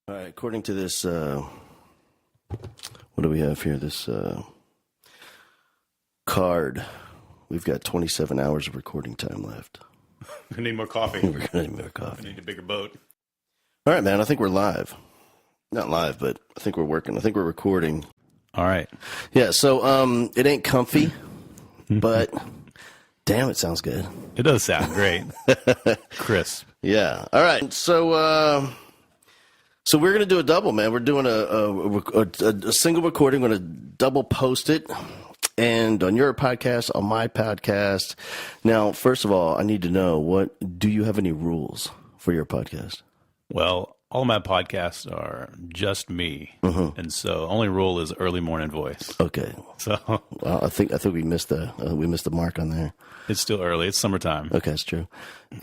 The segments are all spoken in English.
All right, according to this, what do we have here? This card, we've got 27 hours of recording time left. We need more coffee. We're going to need more coffee. We need a bigger boat. All right, man, I think we're live. Not live, but I think we're working. I think we're recording. All right. Yeah, so it ain't comfy, but damn, it sounds good. It does sound great. Crisp. Yeah. All right, so we're going to do a double, man. We're doing a single recording. We're going to double post it. And on your podcast, on my podcast. Now, first of all, I need to know, do you have any rules for your podcast? Well, all my podcasts are just me. Mm-hmm. And so only rule is early morning voice. Okay. So well, I think we missed the mark on there. It's still early. It's summertime. Okay, that's true.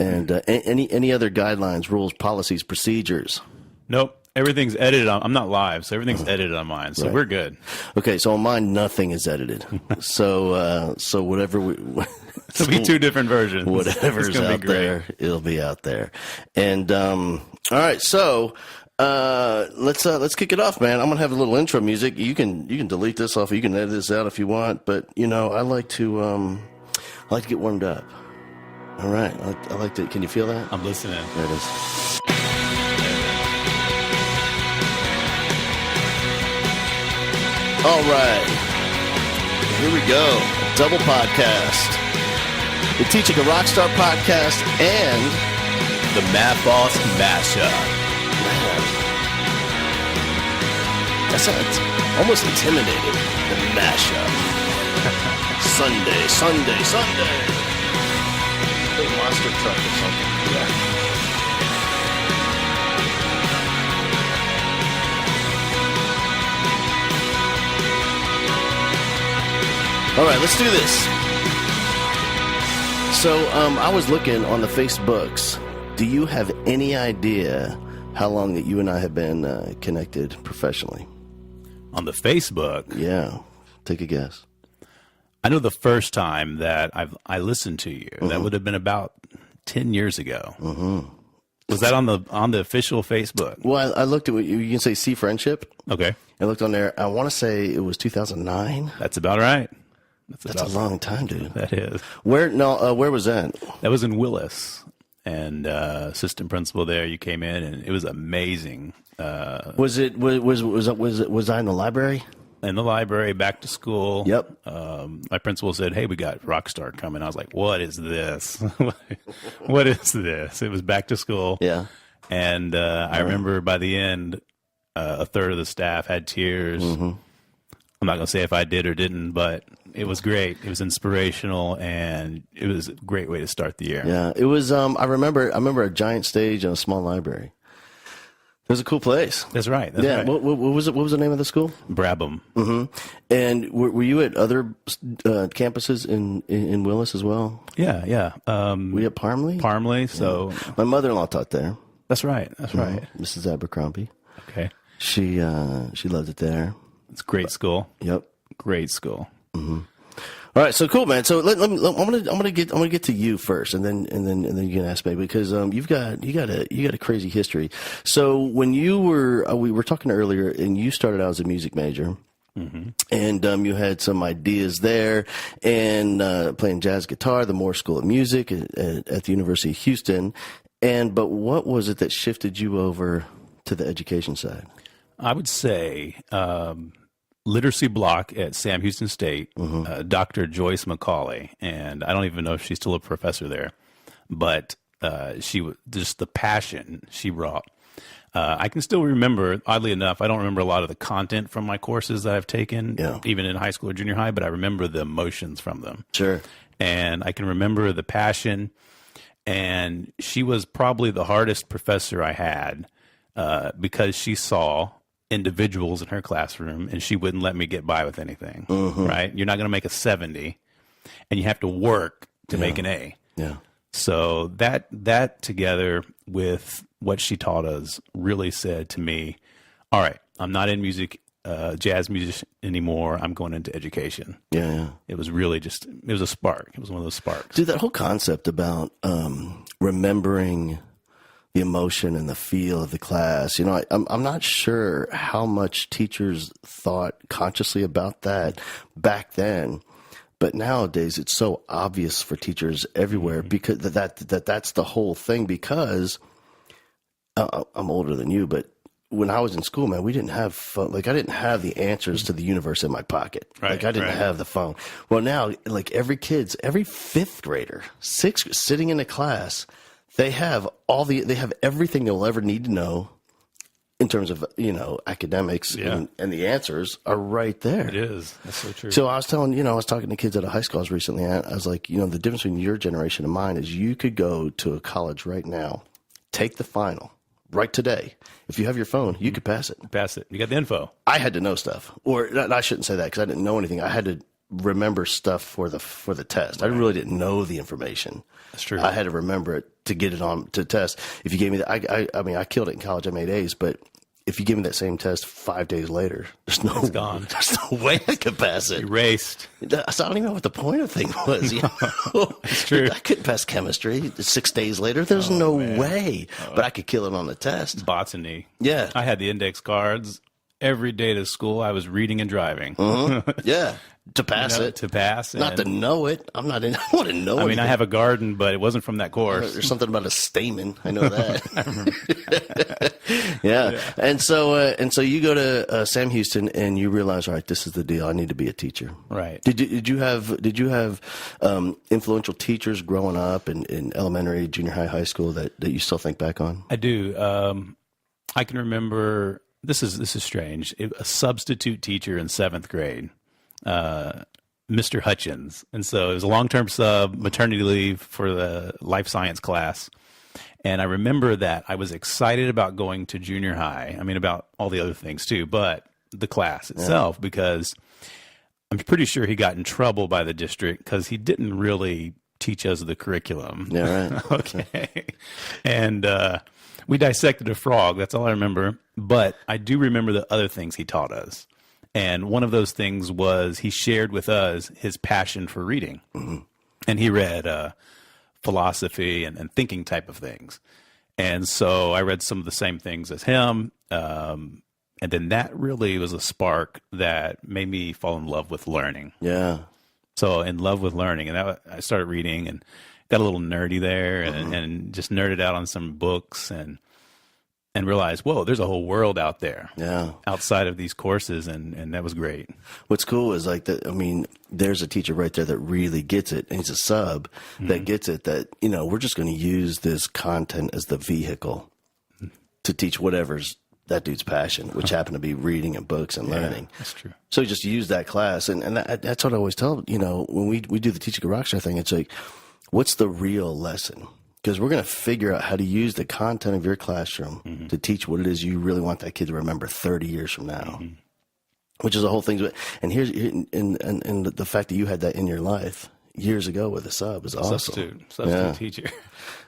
And any other guidelines, rules, policies, procedures? Nope. Everything's edited on. I'm not live, so everything's edited on mine. So we're good. Okay, so on mine, nothing is edited. So whatever it'll be two different versions. Whatever's out there, it'll be out there. And all right, so let's kick it off, man. I'm gonna have a little intro music. You can delete this off. You can edit this out if you want. But I like to get warmed up. All right, I like to. Can you feel that? I'm listening. There it is. All right, here we go. Double podcast. The Teaching a Rockstar podcast and the Math Boss Mashup. Man, that sounds almost intimidating. The mashup. Sunday. Big monster truck or something. Yeah. All right, let's do this. So I was looking on the Facebooks. Do you have any idea how long that you and I have been connected professionally? On the Facebook? Yeah. Take a guess. I know the first time that I listened to you, that would have been about 10 years ago. Mm-hmm. Was that on the official Facebook? Well, I looked at what you can say, See Friendship. Okay. I looked on there. I want to say it was 2009. That's about right. That's a long time, dude. That is. Where was that? That was in Willis, and assistant principal there. You came in, and it was amazing. Was I in the library? In the library, back to school. Yep. My principal said, "Hey, we got Rockstar coming." I was like, "What is this? What is this?" It was back to school. Yeah. And I remember by the end, a third of the staff had tears. Mm-hmm. I'm not going to say if I did or didn't, but it was great. It was inspirational, and it was a great way to start the year. Yeah, it was. I remember a giant stage and a small library. It was a cool place. That's right. Yeah. Right. What was it? What was the name of the school? Brabham. Mm-hmm. And were you at other campuses in Willis as well? Yeah. Were you at Parmley? Parmley. So my mother-in-law taught there. That's right. That's right. Mrs. Abercrombie. Okay. She loved it there. It's a great school. Yep. Great school. Mm-hmm. All right, so cool, man. So I'm gonna get to you first, and then you can ask me, because you got a crazy history. So when you were we were talking earlier, and you started out as a music major. Mm-hmm. And you had some ideas there, and playing jazz guitar, the Moore School of Music at the University of Houston. But what was it that shifted you over to the education side? I would say literacy block at Sam Houston State, Dr. Joyce McCauley, and I don't even know if she's still a professor there, but she was just the passion she brought. I can still remember, oddly enough, I don't remember a lot of the content from my courses that I've taken, even in high school or junior high, but I remember the emotions from them. Sure. And I can remember the passion, and she was probably the hardest professor I had because she saw individuals in her classroom, and she wouldn't let me get by with anything. Right? You're not going to make a 70, and you have to work to make an A. Yeah. So that together with what she taught us really said to me, all right, I'm not in music, jazz music anymore. I'm going into education. Yeah. It was really it was a spark. It was one of those sparks. Dude, that whole concept about remembering the emotion and the feel of the class. You know, I'm not sure how much teachers thought consciously about that back then. But nowadays, it's so obvious for teachers everywhere because that's the whole thing. Because I'm older than you, but when I was in school, man, we didn't have phone. Like, I didn't have the answers to the universe in my pocket. Right, like, I didn't have the phone. Well, now, like, every fifth grader, sitting in a class, they have everything they'll ever need to know in terms of, you know, academics, and the answers are right there. It is. That's so true. So I was talking to kids at a high school I was recently at. I was like, you know, the difference between your generation and mine is you could go to a college right now, take the final right today. If you have your phone, you could pass it. Pass it. You got the info. I had to know stuff, or I shouldn't say that because I didn't know anything. I had to remember stuff for the test. I really didn't know the information. That's true. I had to remember it to get it on to test. If you gave me that, I mean, I killed it in college. I made A's, but if you give me that same test 5 days later, it's gone. There's no way I could pass it. Erased. So I don't even know what the point of the thing was. You know? It's true. I couldn't pass chemistry 6 days later. There's no way. But I could kill it on the test. Botany. Yeah. I had the index cards. Every day to school, I was reading and driving. Yeah. To pass it. To pass. Not to know it. I want to know it. I mean, I have a garden, but it wasn't from that course. There's something about a stamen. I know that. Yeah. And so you go to Sam Houston and you realize, all right, this is the deal. I need to be a teacher. Right. Did you have influential teachers growing up in elementary, junior high, high school that you still think back on? I do. I can remember. This is strange. A substitute teacher in 7th grade, Mr. Hutchins. And so it was a long-term sub, maternity leave for the life science class. And I remember that I was excited about going to junior high. I mean, about all the other things too, but the class itself, because I'm pretty sure he got in trouble by the district because he didn't really teach us the curriculum. Yeah, right. Okay. And we dissected a frog. That's all I remember. But I do remember the other things he taught us. And one of those things was he shared with us his passion for reading. Mm-hmm. And he read philosophy and thinking type of things. And so I read some of the same things as him. And then that really was a spark that made me fall in love with learning. Yeah. So in love with learning. And I started reading and got a little nerdy there and just nerded out on some books and realized, whoa, there's a whole world out there outside of these courses. And that was great. What's cool is like that. I mean, there's a teacher right there that really gets it. And he's a sub that gets it that, you know, we're just going to use this content as the vehicle to teach whatever's that dude's passion, which happened to be reading and books and learning. That's true. So he just used that class. And that's what I always tell, you know, when we do the Teaching a Rockstar thing, it's like, what's the real lesson? Because we're going to figure out how to use the content of your classroom to teach what it is you really want that kid to remember 30 years from now, which is the whole thing. And here's and the fact that you had that in your life years ago with a sub is awesome. Substitute teacher.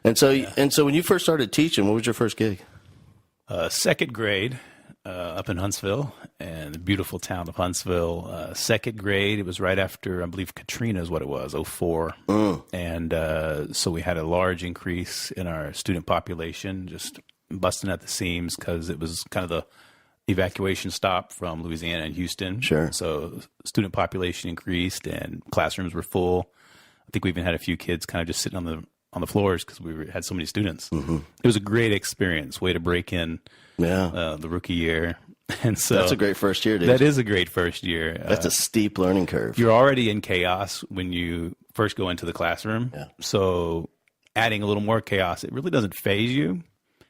And so when you first started teaching, what was your first gig? 2nd grade. Up in Huntsville, and the beautiful town of Huntsville. 2nd grade, it was right after, I believe, Katrina is what it was, 04. And so we had a large increase in our student population, just busting at the seams because it was kind of the evacuation stop from Louisiana and Houston. Sure. So student population increased and classrooms were full. I think we even had a few kids kind of just sitting on the floors because had so many students. It was a great experience, way to break in the rookie year. And so that's a great first year, dude. That is a great first year. That's a steep learning curve. You're already in chaos when you first go into the classroom. Yeah. So adding a little more chaos, it really doesn't phase you.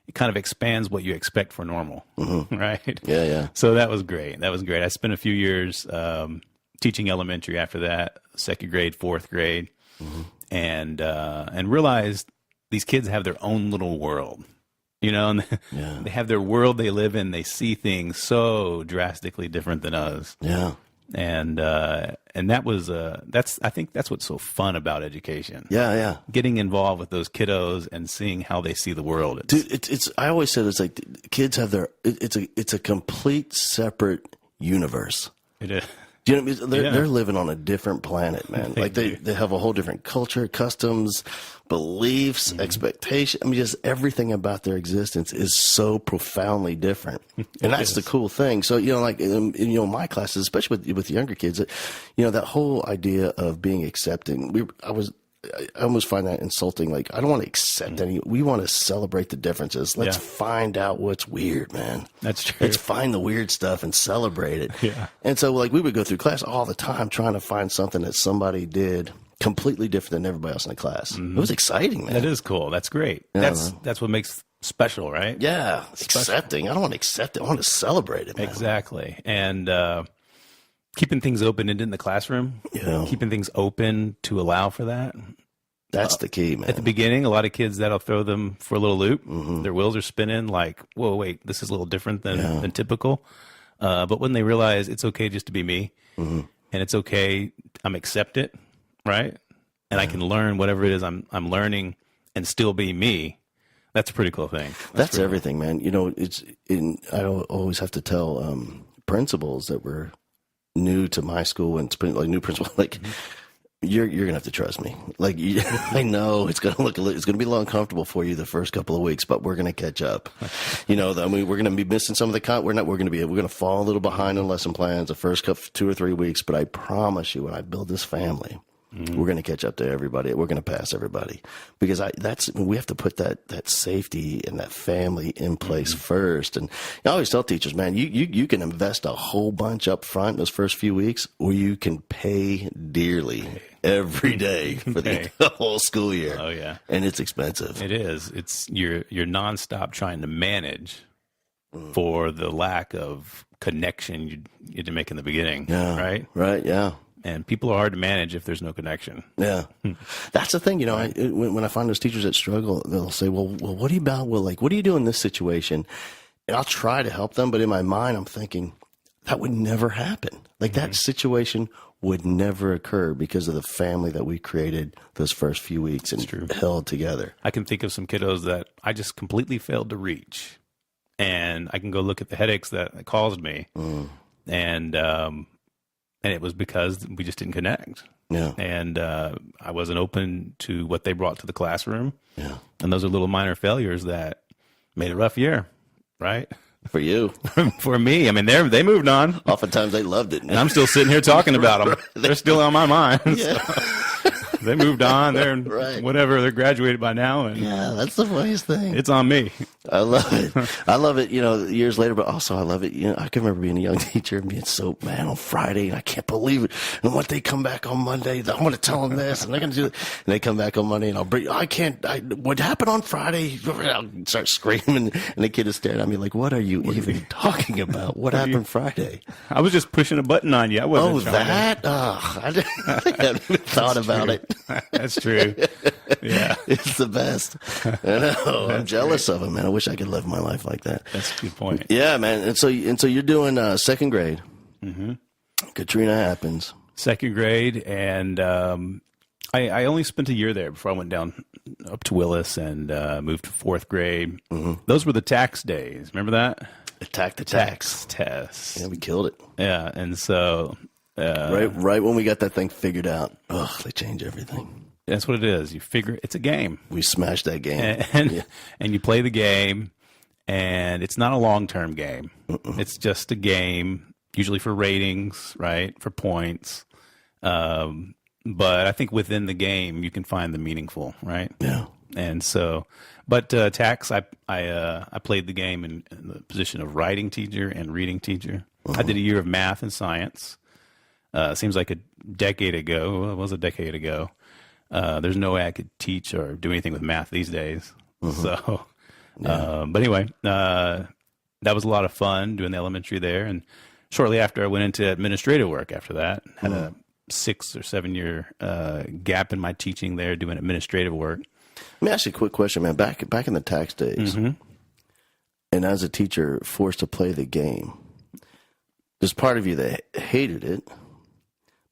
It kind of expands what you expect for normal, right? Yeah. So that was great. I spent a few years teaching elementary after that, 2nd grade, 4th grade, and realized these kids have their own little world. You know, and they have their world they live in. They see things so drastically different than us. Yeah. And that was I think that's what's so fun about education. Yeah. Getting involved with those kiddos and seeing how they see the world. Dude, it's I always said it's like kids have it's a complete separate universe. It is. Do you know what I mean? They're living on a different planet, man. Like they have a whole different culture, customs, beliefs, expectation. I mean, just everything about their existence is so profoundly different. And that's the cool thing. So, like, my classes, especially with younger kids, that whole idea of being accepting, I almost find that insulting. Like, I don't want to accept any. We want to celebrate the differences. Let's find out what's weird, man. That's true. Let's find the weird stuff and celebrate it. Yeah. And so, like, we would go through class all the time trying to find something that somebody did completely different than everybody else in the class. It was exciting, man. That is cool. That's great. Yeah, That's what makes special, right? Yeah, accepting. I don't want to accept it. I want to celebrate it, man. Exactly. And keeping things open in the classroom, keeping things open to allow for that. That's the key, man. At the beginning, a lot of kids, that'll throw them for a little loop. Their wheels are spinning like, whoa, wait, this is a little different than typical. But when they realize it's okay just to be me, and it's okay, I'm accept it, right? And I can learn whatever it is I'm learning and still be me. That's a pretty cool thing. That's everything, man. I always have to tell principals that were new to my school and like new principal, like, you're gonna have to trust me. Like, I know it's gonna be a little uncomfortable for you the first couple of weeks, but we're gonna catch up. We're gonna be missing some of the we're gonna fall a little behind on lesson plans the first 2 or 3 weeks. But I promise you, when I build this family, we're going to catch up to everybody. We're going to pass everybody, because we have to put that safety and that family in place first. And I always tell teachers, man, you can invest a whole bunch up front in those first few weeks, or you can pay dearly every day for the whole school year. Oh yeah, and it's expensive. It is. It's you're nonstop trying to manage for the lack of connection you had to make in the beginning. Yeah. Right. Right. Yeah. And people are hard to manage if there's no connection. Yeah, that's the thing. When I find those teachers that struggle, they'll say, "Well, what do you do in this situation?" And I'll try to help them, but in my mind, I'm thinking that would never happen. Like that situation would never occur because of the family that we created those first few weeks and held together. I can think of some kiddos that I just completely failed to reach, and I can go look at the headaches that caused me, and it was because we just didn't connect. Yeah. And I wasn't open to what they brought to the classroom. Yeah. And those are little minor failures that made a rough year, right? For you. For me. I mean, they moved on. Oftentimes they loved it. And I'm still sitting here talking about them. They're still on my mind. Yeah. So they moved on. They're whatever. They're graduated by now. And yeah, that's the funniest thing. It's on me. I love it. I love it, years later, but also I love it. I can remember being a young teacher and being so, man, on Friday, and I can't believe it. And when they come back on Monday, I'm going to tell them this, and they're going to do it. And they come back on Monday, and what happened on Friday? I'll start screaming, and the kid is staring at me like, what are you even talking about? What happened Friday? I was just pushing a button on you. I wasn't that? I hadn't even thought about it. That's true. Yeah. It's the best. I know. I'm jealous of him, man. I wish I could live my life like that. That's a good point. Yeah, man. And so you're doing second grade. Mm-hmm. Katrina happens. Second grade, and I only spent a year there before I went down up to Willis and moved to fourth grade. Mm-hmm. Those were the tax days. Remember that? Attack the tax test. Yeah, we killed it. Yeah, and so right when we got that thing figured out, they change everything. That's what it is. You figure it's a game. We smashed that game, and you play the game, and it's not a long-term game. It's just a game, usually for ratings, right? For points. But I think within the game, you can find the meaningful, right? Yeah. And so, but tax, I played the game in the position of writing teacher and reading teacher. I did a year of math and science. Seems like a decade ago. Well, it was a decade ago. There's no way I could teach or do anything with math these days. So, but anyway, that was a lot of fun doing the elementary there. And shortly after, I went into administrative work after that. Had a 6 or 7 year gap in my teaching there doing administrative work. Let me ask you a quick question, man. Back in the tax days, and as a teacher forced to play the game, there's part of you that hated it,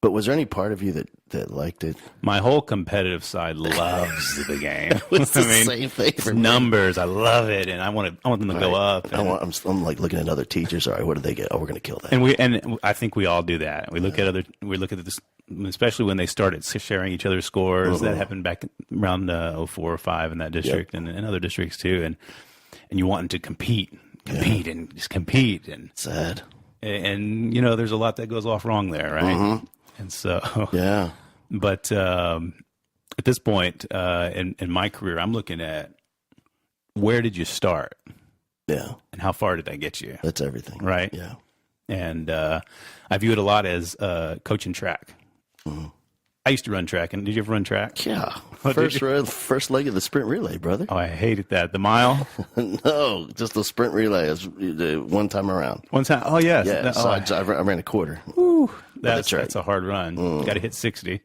But was there any part of you that liked it? My whole competitive side loves the game. It's the same thing for me. Numbers, I love it, and I want them to go up. And, I'm like looking at other teachers. All right, what did they get? Oh, we're going to kill that. and I think we all do that. We look at this, especially when they started sharing each other's scores. That happened back around 04 or 05 in that district, and other districts too. And you want to compete and just compete. And Sad. And there's a lot that goes off wrong there, right? And so Yeah. But at this point in my career, I'm looking at where did you start Yeah. and how far did that get you, That's everything. right? Yeah. And I view it a lot as coaching track. I used to run track, and did you ever run track? Yeah. Oh, did First leg of the sprint relay, brother. Oh, I hated that. The mile? No, just the sprint relay is the one time around. One time. Oh, yes. Yeah. So I ran a quarter. That's right. a hard run. Got to hit 60.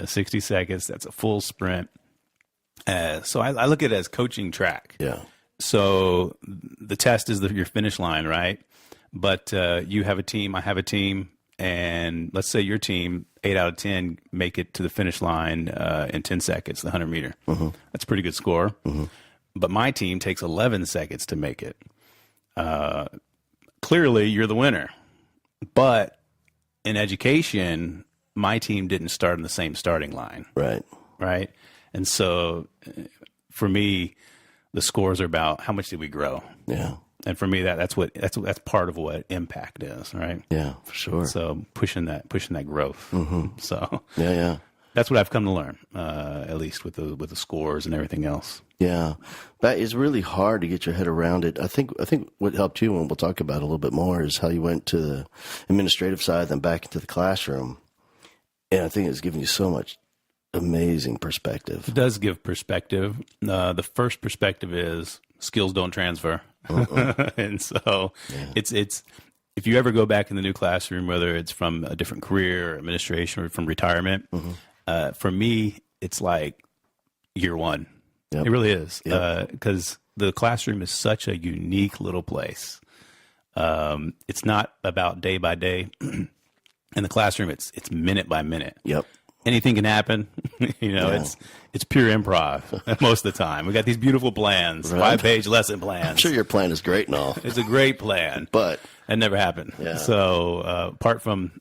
60 seconds. That's a full sprint. So I look at it as coaching track. Yeah. So the test is your finish line, right? But you have a team, I have a team, and let's say your team, 8 out of 10, make it to the finish line in 10 seconds, the 100 meter. That's a pretty good score. But my team takes 11 seconds to make it. Clearly, you're the winner. But in education, my team didn't start in the same starting line. Right. Right. And so for me, the scores are about how much did we grow? Yeah. And for me, that's part of what impact is, right? Yeah, for sure. So pushing that growth. So Yeah. that's what I've come to learn, at least with the scores and everything else. Yeah. That is really hard to get your head around it. I think what helped you, and we'll talk about it a little bit more, is how you went to the administrative side, then back into the classroom. And I think it's given you so much amazing perspective. It does give perspective. The first perspective is skills don't transfer. And so it's if you ever go back in the new classroom, whether it's from a different career or administration or from retirement, for me, it's like year one. Yep. It really is. Yep. Because the classroom is such a unique little place. It's not about day by day. In the classroom, it's minute by minute. Yep. Anything can happen. It's pure improv most of the time. We got these beautiful plans, Right. 5-page lesson plans. I'm sure your plan is great and all, It's a great plan, but it never happened. Yeah. So apart from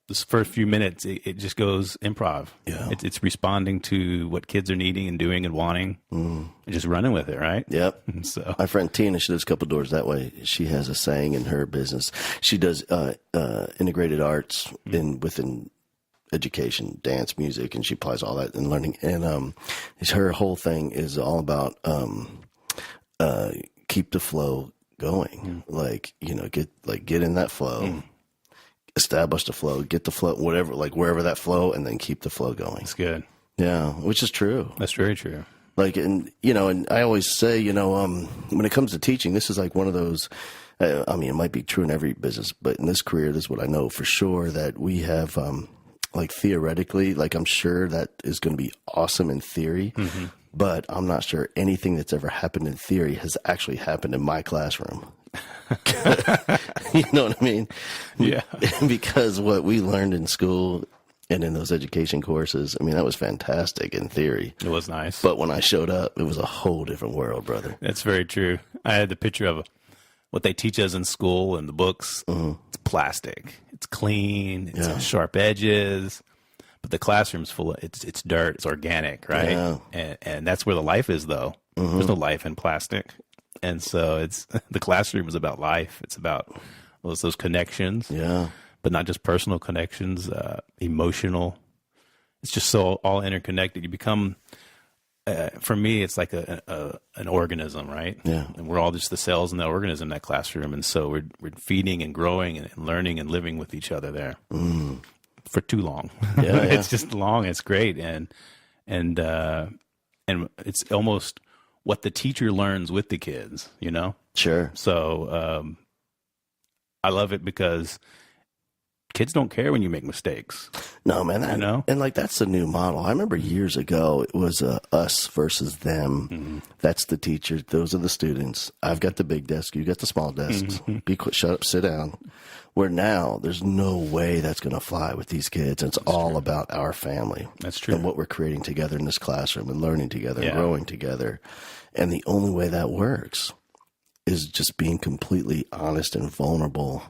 this first few minutes, it just goes improv. Yeah. It's responding to what kids are needing and doing and wanting, and just running with it, right? yep. So My friend Tina, she lives a couple doors that way. She has a saying in her business. She does integrated arts within education, dance, music, and she applies all that in learning. And her whole thing is all about keep the flow going. Get in that flow, establish the flow, get the flow, whatever, like wherever that flow, and then keep the flow going. it's good. Yeah, which is true. That's very true. Like, and I always say, when it comes to teaching, this is like one of those. It might be true in every business, but in this career, this is what I know for sure, that we have, like theoretically, like I'm sure that is going to be awesome in theory, but I'm not sure anything that's ever happened in theory has actually happened in my classroom. You know what I mean? Yeah. Because what we learned in school and in those education courses, that was fantastic in theory. It was nice. But when I showed up, it was a whole different world, brother. That's very true. I had the picture of what they teach us in school and the books. It's plastic. It's clean. It's got sharp edges. But the classroom's full of it's dirt. It's organic, right? Yeah. And that's where the life is, though. There's no life in plastic. And so it's the classroom is about life. It's about those connections. Yeah. But not just personal connections, emotional. It's just so all interconnected. You become, for me, it's like an organism, right? Yeah. And we're all just the cells in that organism, that classroom. And so we're feeding and growing and learning and living with each other there for too long. Yeah, It's just long. It's great. And it's almost what the teacher learns with the kids, Sure. So I love it because kids don't care when you make mistakes. No, man. And like, that's the new model. I remember years ago, it was us versus them. Mm-hmm. That's the teacher. Those are the students. I've got the big desk. You got the small desks. Mm-hmm. Be quick, shut up, sit down. Where now there's no way that's going to fly with these kids. It's all about our family. That's true. And what we're creating together in this classroom and learning together and Yeah. growing together. And the only way that works is just being completely honest and vulnerable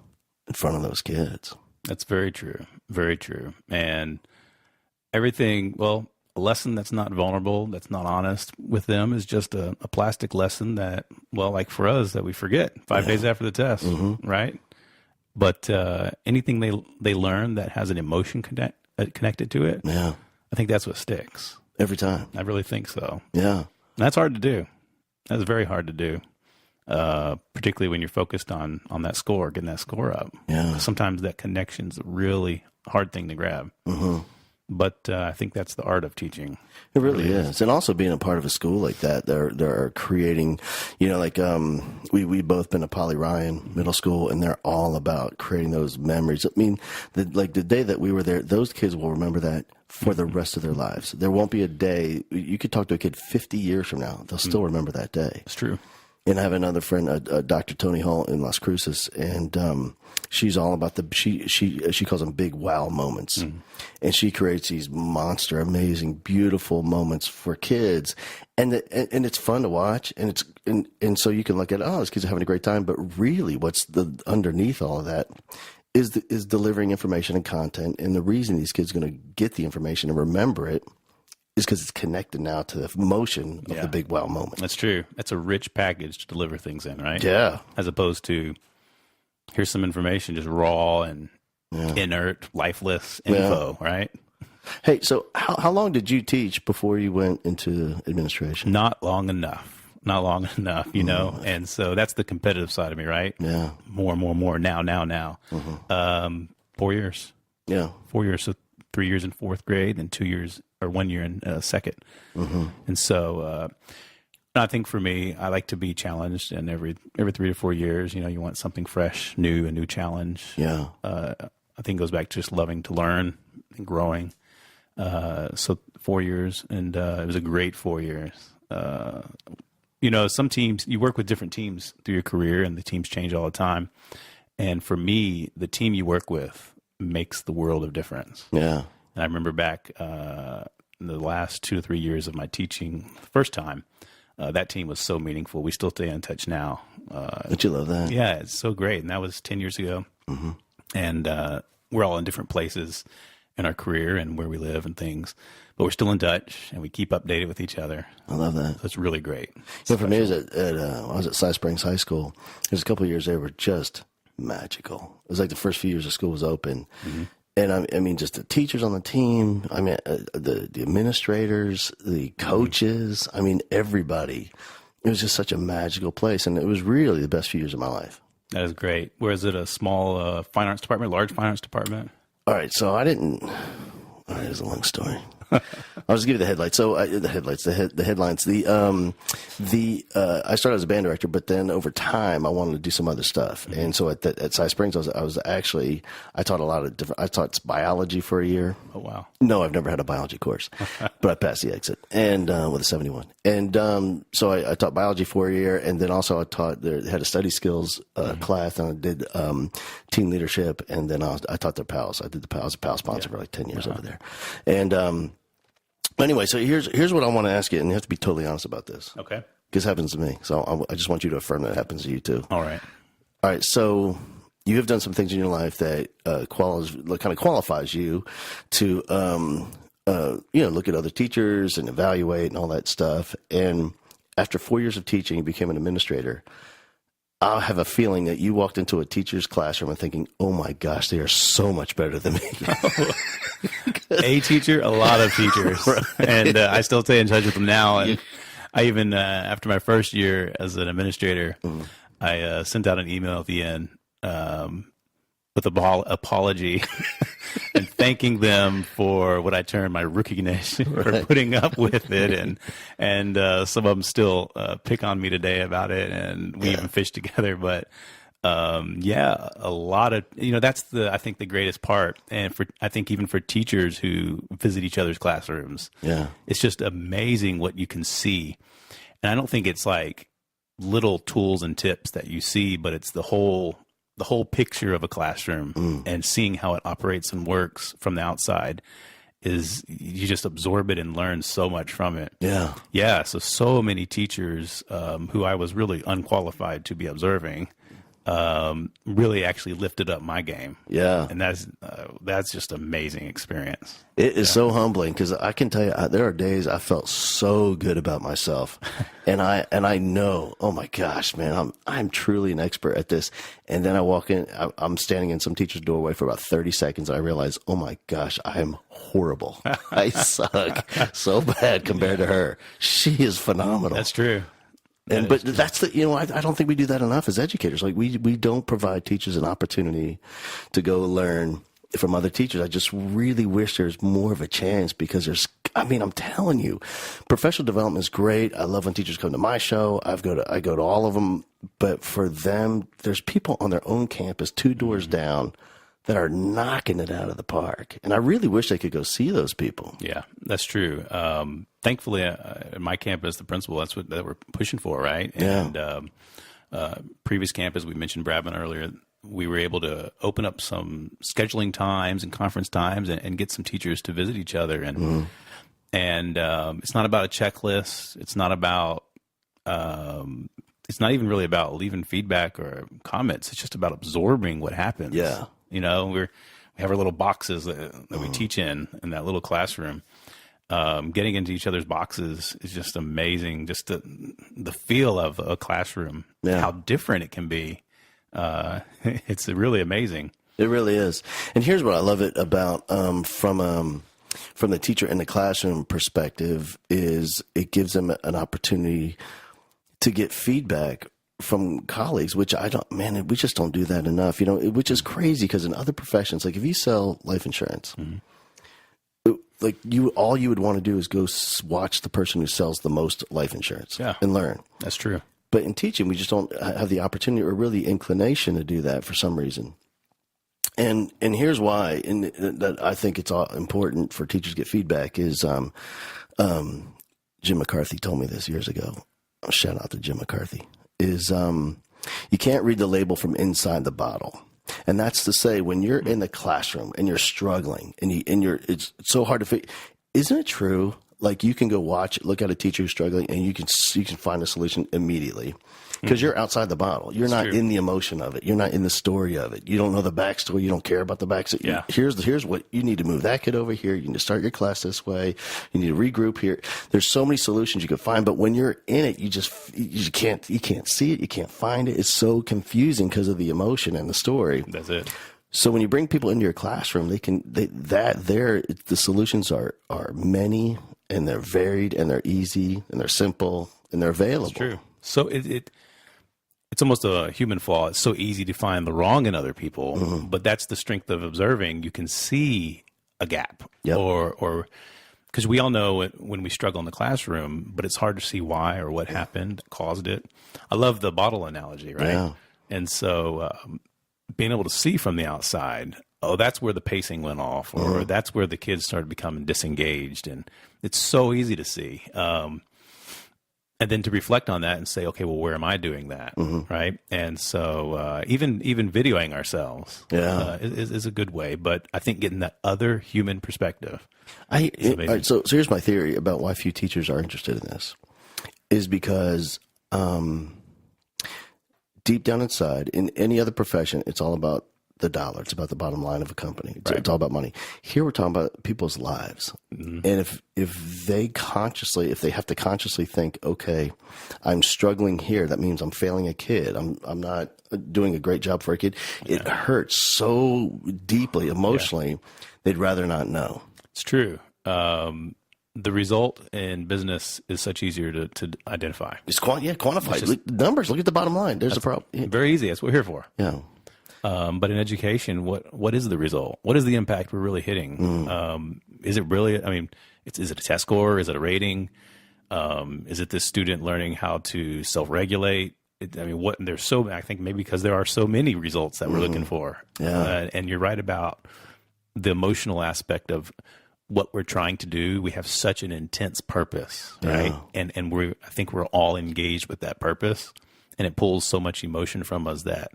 in front of those kids. That's very true. Very true. And everything, well, a lesson that's not vulnerable, that's not honest with them is just a plastic lesson that, well, like for us, that we forget 5 days after the test, right? But anything they learn that has an emotion connected to it, Yeah. I think that's what sticks. Every time. I really think so. Yeah. And that's hard to do. That's very hard to do, particularly when you're focused on that score, getting that score up. Yeah. Sometimes that connection's a really hard thing to grab. Mm-hmm. But I think that's the art of teaching. It really is. And also being a part of a school like that, they're creating, like we both been to Polly Ryan Middle School, and they're all about creating those memories. I mean, the day that we were there, those kids will remember that for the rest of their lives. There won't be a day, you could talk to a kid 50 years from now, they'll still remember that day. It's true. And I have another friend, Dr. Tony Hall in Las Cruces, and she's all about she calls them big wow moments, and she creates these monster, amazing, beautiful moments for kids, and it's fun to watch, and so you can look at these kids are having a great time, but really, what's the underneath all of that is delivering information and content, and the reason these kids are going to get the information and remember it is because it's connected now to the emotion of the big wow moment. That's true. That's a rich package to deliver things in, right? Yeah. As opposed to, here's some information, just raw and inert, lifeless info, right? Hey, so how long did you teach before you went into administration? Not long enough. Not long enough, And so that's the competitive side of me, right? Yeah. More. Now. 4 years. Yeah. 4 years. So 3 years in fourth grade, then 2 years or 1 year in second. And so I think for me, I like to be challenged, and every 3 to 4 years, you want something fresh, new, a new challenge. Yeah. I think it goes back to just loving to learn and growing. So 4 years, and it was a great 4 years. Some teams, you work with different teams through your career, and the teams change all the time. And for me, the team you work with makes the world of difference. Yeah. And I remember back in the last 2 to 3 years of my teaching, the first time, that team was so meaningful. We still stay in touch now. Don't you love that? Yeah, it's so great. And that was 10 years ago. And we're all in different places in our career and where we live and things. But we're still in touch, and we keep updated with each other. I love that. So it's really great. For me, I was at Cy Springs High School. There's a couple of years there were just magical. It was like the first few years the school was open. And I mean, just the teachers on the team, the administrators, the coaches, everybody. It was just such a magical place, and it was really the best few years of my life. That is great. Where is it, a small fine arts department, large fine arts department? All right, so all right, it's a long story. I'll just give you the headlights. So the headlines. I started as a band director, but then over time I wanted to do some other stuff. And so at Cy Springs, I taught a lot of different. I taught biology for a year. Oh wow! No, I've never had a biology course, but I passed the exit and with a 71. And so I taught biology for a year, and then also had a study skills class, and I did team leadership, and then I taught their PALs. I was a PAL sponsor for like 10 years over there, and. Anyway, so here's what I want to ask you, and you have to be totally honest about this. Okay. This happens to me, so I just want you to affirm that it happens to you too. All right. All right, so you have done some things in your life that kind of qualifies you to look at other teachers and evaluate and all that stuff. And after 4 years of teaching, you became an administrator. I have a feeling that you walked into a teacher's classroom and thinking, oh my gosh, they are so much better than me. A teacher, a lot of teachers. Right. And I still stay in touch with them now. And I even, after my first year as an administrator, I sent out an email at the end with an apology and thanking them for what I termed my rookiness for putting up with it. And some of them still pick on me today about it, and we even fish together. But Yeah, a lot of, that's I think the greatest part. And I think even for teachers who visit each other's classrooms, Yeah. it's just amazing what you can see. And I don't think it's like little tools and tips that you see, but it's the whole picture of a classroom and seeing how it operates and works from the outside is you just absorb it and learn so much from it. Yeah. Yeah. So many teachers who I was really unqualified to be observing really actually lifted up my game. Yeah. And that's just amazing experience. It is so humbling because I can tell you there are days I felt so good about myself, and I know, oh my gosh, man, I'm truly an expert at this. And then I walk in, I'm standing in some teacher's doorway for about 30 seconds, and I realize, oh my gosh, I am horrible. I suck so bad compared to her. She is phenomenal. That's true. But that's I don't think we do that enough as educators. Like we don't provide teachers an opportunity to go learn from other teachers. I just really wish there's more of a chance because I'm telling you, professional development is great. I love when teachers come to my show. I go to all of them, but for them, there's people on their own campus 2 doors down that are knocking it out of the park. And I really wish they could go see those people. Yeah, that's true. Thankfully, at my campus, the principal, that's what we're pushing for, right? Yeah. And previous campus, we mentioned Bradman earlier, we were able to open up some scheduling times and conference times and get some teachers to visit each other. And it's not about a checklist. It's not about it's not even really about leaving feedback or comments. It's just about absorbing what happens. Yeah. We have our little boxes that we teach in that little classroom. Getting into each other's boxes is just amazing. Just the feel of a classroom, how different it can be. It's really amazing. It really is. And here's what I love it about from the teacher in the classroom perspective is it gives them an opportunity to get feedback from colleagues, which we just don't do that enough, which is crazy because in other professions, like if you sell life insurance, all you would want to do is go watch the person who sells the most life insurance and learn. That's true. But in teaching, we just don't have the opportunity or really inclination to do that for some reason. And here's why, and that I think it's important for teachers to get feedback is, Jim McCarthy told me this years ago. Shout out to Jim McCarthy. Is you can't read the label from inside the bottle. And that's to say, when you're in the classroom and you're struggling and it's so hard to figure, isn't it true? Like you can go look at a teacher who's struggling and you can find a solution immediately because you're outside the bottle. You're not in the emotion of it. You're not in the story of it. You don't know the backstory. You don't care about the backstory. Yeah. Here's what you need to move that kid over here. You need to start your class this way. You need to regroup here. There's so many solutions you can find, but when you're in it, you can't see it. You can't find it. It's so confusing because of the emotion and the story. That's it. So when you bring people into your classroom, the solutions are many and they're varied and they're easy and they're simple and they're available. That's true. So it's almost a human flaw. It's so easy to find the wrong in other people, but that's the strength of observing. You can see a gap or because we all know when we struggle in the classroom, but it's hard to see why or what happened, caused it. I love the bottle analogy, right? Yeah. And so being able to see from the outside, oh, that's where the pacing went off, or that's where the kids started becoming disengaged. And it's so easy to see. And then to reflect on that and say, okay, well, where am I doing that? Right. And so even videoing ourselves is a good way. But I think getting that other human perspective. All right, so here's my theory about why few teachers are interested in this is because deep down inside, in any other profession, it's all about the dollar. It's about the bottom line of a company. It's all about money. Here we're talking about people's lives. And if they have to consciously think, okay, I'm struggling here, that means I'm failing a kid. I'm not doing a great job for a kid. It hurts so deeply emotionally. They'd rather not know. It's true. The result in business is such easier to identify. It's quantify numbers. Look at the bottom line. There's a problem. Very easy. That's what we're here for. Yeah. But in education, what is the result? What is the impact we're really hitting? Is it really? I mean, is it a test score? Is it a rating? Is it this student learning how to self-regulate? I mean, there's so, I think maybe because there are so many results that we're looking for. Yeah. And you're right about the emotional aspect of what we're trying to do. We have such an intense purpose, right? And I think we're all engaged with that purpose, and it pulls so much emotion from us that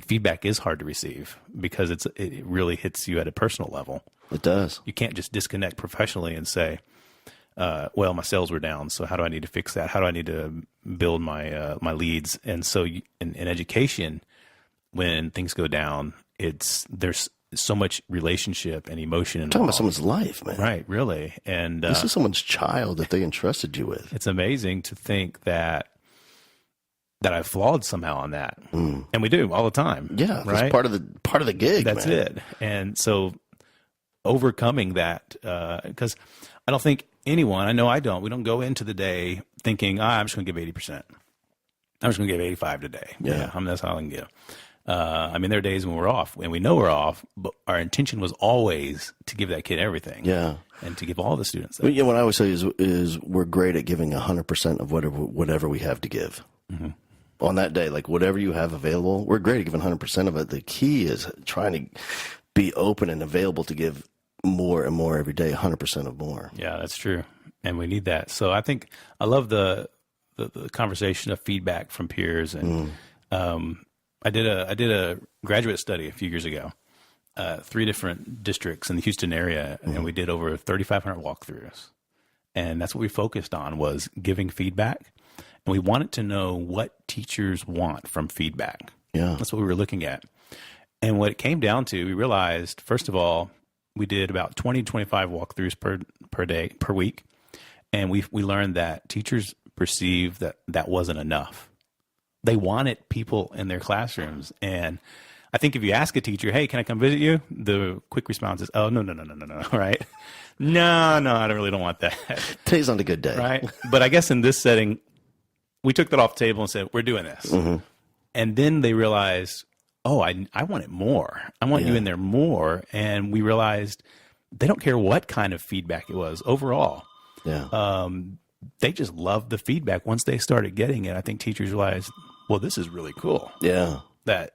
feedback is hard to receive because it really hits you at a personal level. It does. You can't just disconnect professionally and say, well, my sales were down, so how do I need to fix that? How do I need to build my my leads? And so in education, when things go down, there's so much relationship and emotion involved. Talking about someone's life, man. Right, really. And this is someone's child that they entrusted you with. It's amazing to think that I've flawed somehow on that. And we do all the time. Yeah, right? that's part of the gig. That's man. it. And so overcoming that, because I don't think anyone, I know I don't, we don't go into the day thinking, I'm just going to give 80%. I'm just going to give 85 today. Yeah. I mean, that's all I can give. I mean, there are days when we're off, and we know we're off, but our intention was always to give that kid everything. Yeah. And to give all the students that. Well, yeah, what I always say is we're great at giving 100% of whatever we have to give. Mm-hmm. On that day, like whatever you have available, we're great at giving 100% of it. The key is trying to be open and available to give more and more every day, 100% of more. Yeah, that's true. And we need that. So I think I love the conversation of feedback from peers. And I did a graduate study a few years ago, 3 different districts in the Houston area, and we did over 3,500 walkthroughs. And that's what we focused on, was giving feedback. And we wanted to know what teachers want from feedback. Yeah. That's what we were looking at. And what it came down to, we realized, first of all, we did about 20, 25 walkthroughs per week. And we learned that teachers perceived that wasn't enough. They wanted people in their classrooms. And I think if you ask a teacher, hey, can I come visit you? The quick response is, oh, no, right? No, I really don't want that. Today's not a good day. Right? But I guess in this setting, we took that off the table and said, we're doing this. Mm-hmm. And then they realized, oh, I want it more. I want you in there more. And we realized they don't care what kind of feedback it was overall. Yeah. They just loved the feedback. Once they started getting it, I think teachers realized, well, this is really cool. Yeah. That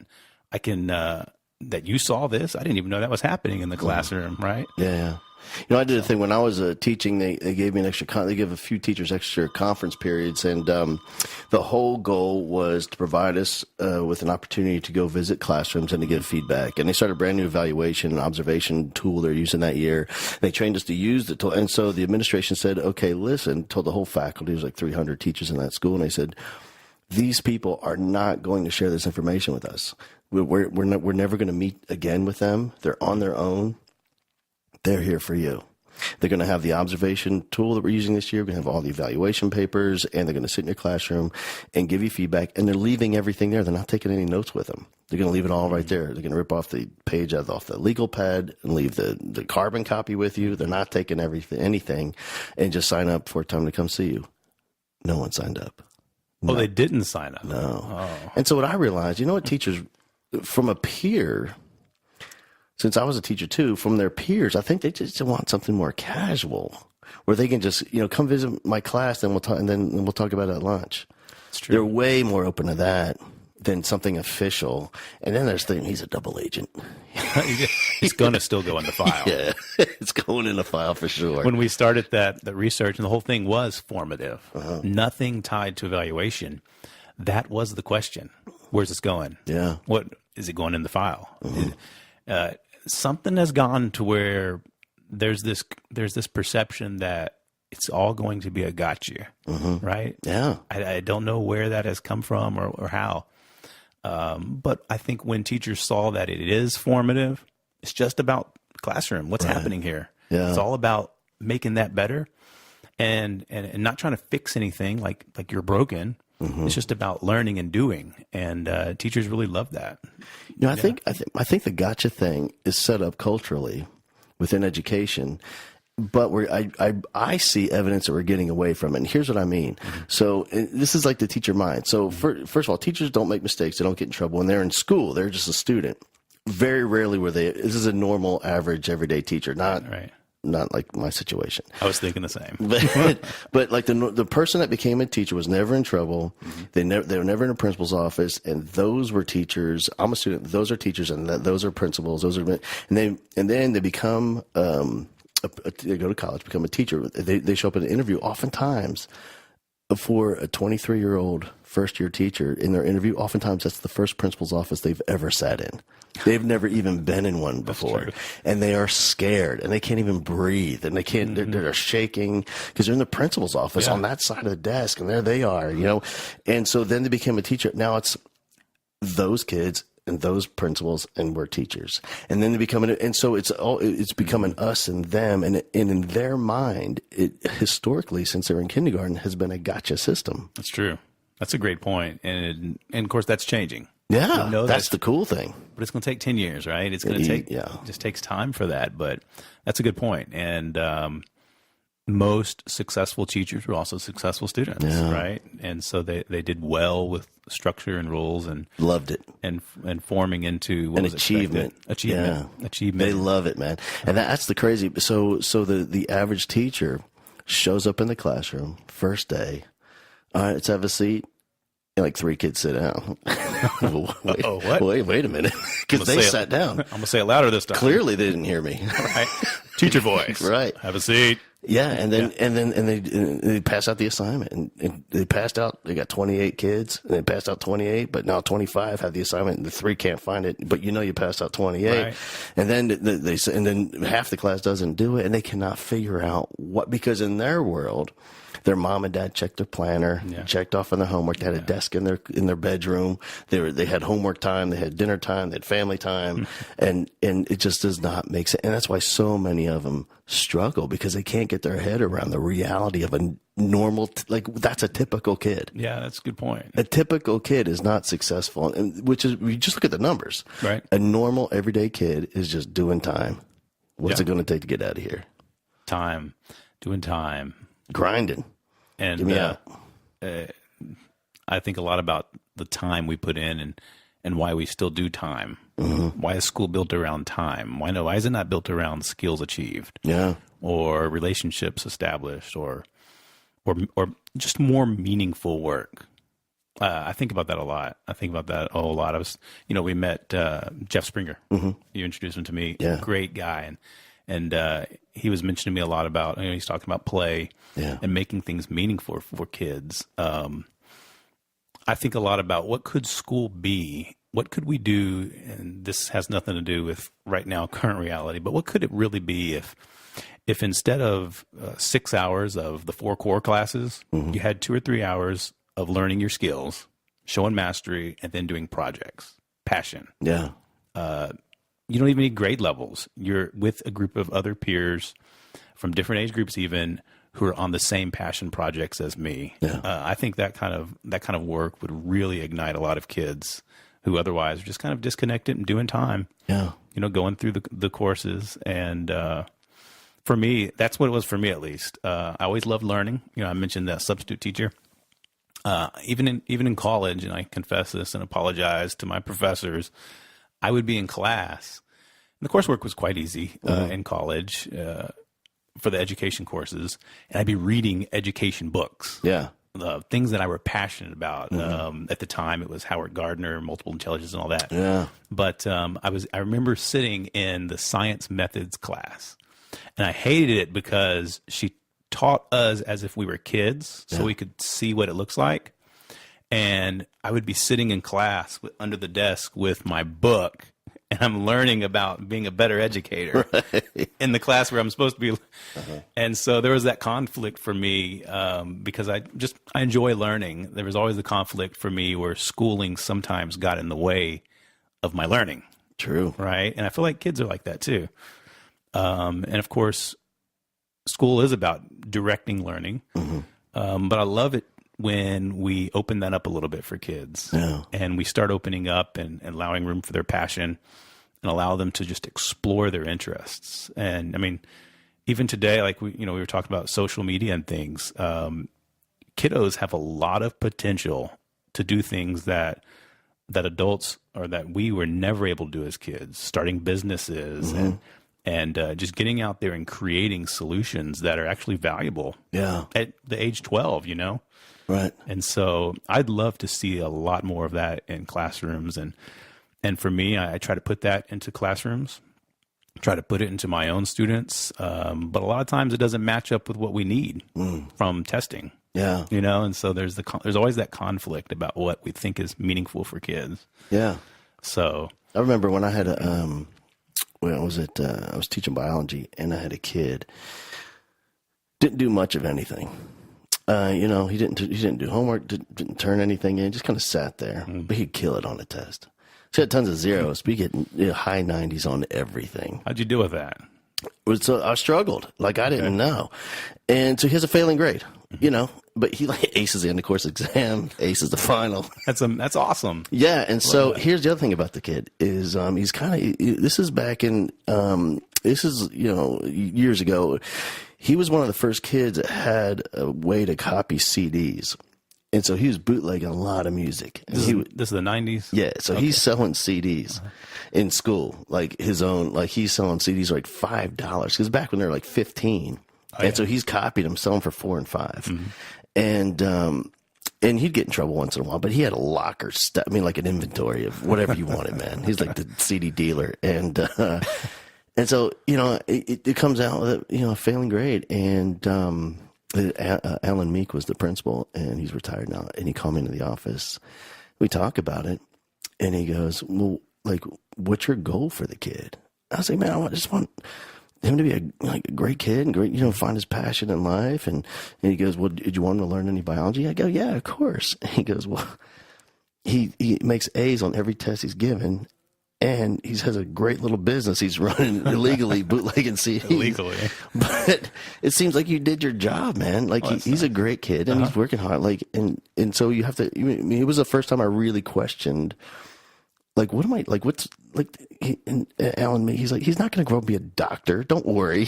I can, that you saw this. I didn't even know that was happening in the classroom, right? Yeah. You know, I did a thing when I was teaching. They gave me an extra. They give a few teachers extra conference periods, and the whole goal was to provide us with an opportunity to go visit classrooms and to give feedback. And they started a brand new evaluation and observation tool they're using that year. They trained us to use the tool, and so the administration said, "Okay, listen." Told the whole faculty, there's like 300 teachers in that school, and they said, "These people are not going to share this information with us. We're never going to meet again with them. They're on their own. They're here for you. They're going to have the observation tool that we're using this year. We're going to have all the evaluation papers, and they're going to sit in your classroom and give you feedback. And they're leaving everything there. They're not taking any notes with them. They're going to leave it all right there. They're going to rip off the page off the legal pad and leave the carbon copy with you. They're not taking anything, and just sign up for a time to come see you." No one signed up. Oh, they didn't sign up. No. Oh. And so what I realized, you know what, teachers, from a peer, since I was a teacher too, from their peers, I think they just want something more casual, where they can just, come visit my class, and we'll talk about it at lunch. It's true. They're way more open to that than something official. And then there's he's a double agent. It's going to still go in the file. Yeah, it's going in the file for sure. When we started the research, and the whole thing was formative, nothing tied to evaluation, that was the question. Where's this going? Yeah. What is it going in the file? Something has gone to where there's this perception that it's all going to be a gotcha, right? Yeah. I don't know where that has come from or how. But I think when teachers saw that it is formative, it's just about classroom. What's happening here? Yeah. It's all about making that better and not trying to fix anything like you're broken. It's just about learning and doing. And teachers really love that. I think the gotcha thing is set up culturally within education, but I see evidence that we're getting away from it. And here's what I mean. So this is like the teacher mind. So first of all, teachers don't make mistakes. They don't get in trouble. When they're in school, they're just a student. Very rarely this is a normal, average, everyday teacher, not Right. not like my situation. I was thinking the same. But like the person that became a teacher was never in trouble. They were never in a principal's office, and those were teachers. I'm a student. Those are teachers, and those are principals. Those are and then they become they go to college, become a teacher. They show up in an interview oftentimes. For a 23-year-old first-year teacher in their interview, oftentimes that's the first principal's office they've ever sat in. They've never even been in one before, and they are scared, and they can't even breathe, and they can't. They're shaking because they're in the principal's office on that side of the desk, and there they are, And so then they became a teacher. Now it's those kids and those principals, and we're teachers, and then they become and so it's becoming us and them, and in their mind, it historically since they were in kindergarten has been a gotcha system. That's true. That's a great point, and of course that's changing. Yeah, that's the cool thing. But it's going to take 10 years, right? It's going to take it just takes time for that, but that's a good point. And most successful teachers were also successful students, right? And so they did well with structure and rules and loved it and forming into an achievement. Achievement. They love it, man. And that's the crazy. So the average teacher shows up in the classroom first day. All right, let's have a seat. And like 3 kids sit down. Wait a minute, because they sat down. I'm gonna say it louder this time. Clearly, they didn't hear me. Right, teacher voice. Right, have a seat. Yeah, and they pass out the assignment, and they passed out. They got 28 kids, and they passed out 28, but now 25 have the assignment, and the 3 can't find it. But you passed out 28, right. And then then half the class doesn't do it, and they cannot figure out what, because in their world, their mom and dad checked their planner, checked off on their homework. They had a desk in their bedroom. They had homework time. They had dinner time. They had family time, and it just does not make sense. And that's why so many of them struggle, because they can't get their head around the reality of a normal, that's a typical kid. Yeah, that's a good point. A typical kid is not successful, which is, you just look at the numbers. Right. A normal everyday kid is just doing time. What's it going to take to get out of here? Time, doing time. Grinding. And Give me out. I think a lot about the time we put in and why we still do time. Mm-hmm. Why is school built around time? Why is it not built around skills achieved? Yeah. Or relationships established, or just more meaningful work? I think about that a lot. I was, we met Jeff Springer. Mm-hmm. You introduced him to me. Yeah. Great guy. And he was mentioning to me a lot about, he's talking about play and making things meaningful for kids. I think a lot about what could school be? What could we do? And this has nothing to do with right now, current reality, but what could it really be if instead of 6 hours of the 4 core classes, you had 2 or 3 hours of learning your skills, showing mastery, and then doing projects, passion. Yeah. You don't even need grade levels. You're with a group of other peers from different age groups, even, who are on the same passion projects as me. Yeah. I think that kind of work would really ignite a lot of kids who otherwise are just kind of disconnected and doing time. Yeah. Going through the courses. And for me, that's what it was for me, at least. I always loved learning. I mentioned that substitute teacher. Even in college, and I confess this and apologize to my professors, I would be in class. And the coursework was quite easy in college for the education courses, and I'd be reading education books. Yeah. Things that I were passionate about. At the time, it was Howard Gardner, multiple intelligence, and all that. Yeah. But I remember sitting in the science methods class, and I hated it because she taught us as if we were kids, so we could see what it looks like. And I would be sitting in class under the desk with my book, and I'm learning about being a better educator in the class where I'm supposed to be. And so there was that conflict for me because I enjoy learning. There was always the conflict for me where schooling sometimes got in the way of my learning. True. Right. And I feel like kids are like that too. And of course, school is about directing learning. But I love it when we open that up a little bit for kids and we start opening up and allowing room for their passion and allow them to just explore their interests. And I mean, even today, like we were talking about social media and things, kiddos have a lot of potential to do things that adults or that we were never able to do as kids, starting businesses and just getting out there and creating solutions that are actually valuable Yeah. at the age 12, you know? Right. And so I'd love to see a lot more of that in classrooms. And for me, I try to put that into classrooms, try to put it into my own students. But a lot of times it doesn't match up with what we need from testing, Yeah. you know? And so there's always that conflict about what we think is meaningful for kids. Yeah. So I remember when I had I was teaching biology, and I had a kid, didn't do much of anything. He didn't do homework, didn't turn anything in, just kind of sat there, but he'd kill it on a test. So he had tons of zeros, but he'd get high 90s on everything. how'd you deal with that? So I struggled, like I didn't know. And so he has a failing grade, but he like aces the end of course exam, aces the final. That's awesome. Yeah, and so here's the other thing about the kid is he's kind of, this is back in, years ago. He was one of the first kids that had a way to copy CDs. And so he was bootlegging a lot of music. This is the 90s? Yeah, so he's selling CDs in school, like his own, like he's selling CDs like $5, because back when they were like 15. And so he's copied them, selling for $4 and $5. And he'd get in trouble once in a while, but he had a locker, like an inventory of whatever you wanted, man. He's like the CD dealer. And so, it comes out with a failing grade. And Alan Meek was the principal, and he's retired now. And he called me into the office. We talk about it, and he goes, well, like, what's your goal for the kid? I was like, man, I just want him to be a great kid and great, find his passion in life. And he goes, well, did you want him to learn any biology? I go, yeah, of course. And he goes, well, he makes A's on every test he's given. And he has a great little business he's running illegally, bootlegging CDs. Illegally. But it seems like you did your job, man. Like he's a great kid, and he's working hard. Like, and so you have to. It was the first time I really questioned, like, what am I like? What's like? Alan, he's like, he's not going to grow up and be a doctor. Don't worry.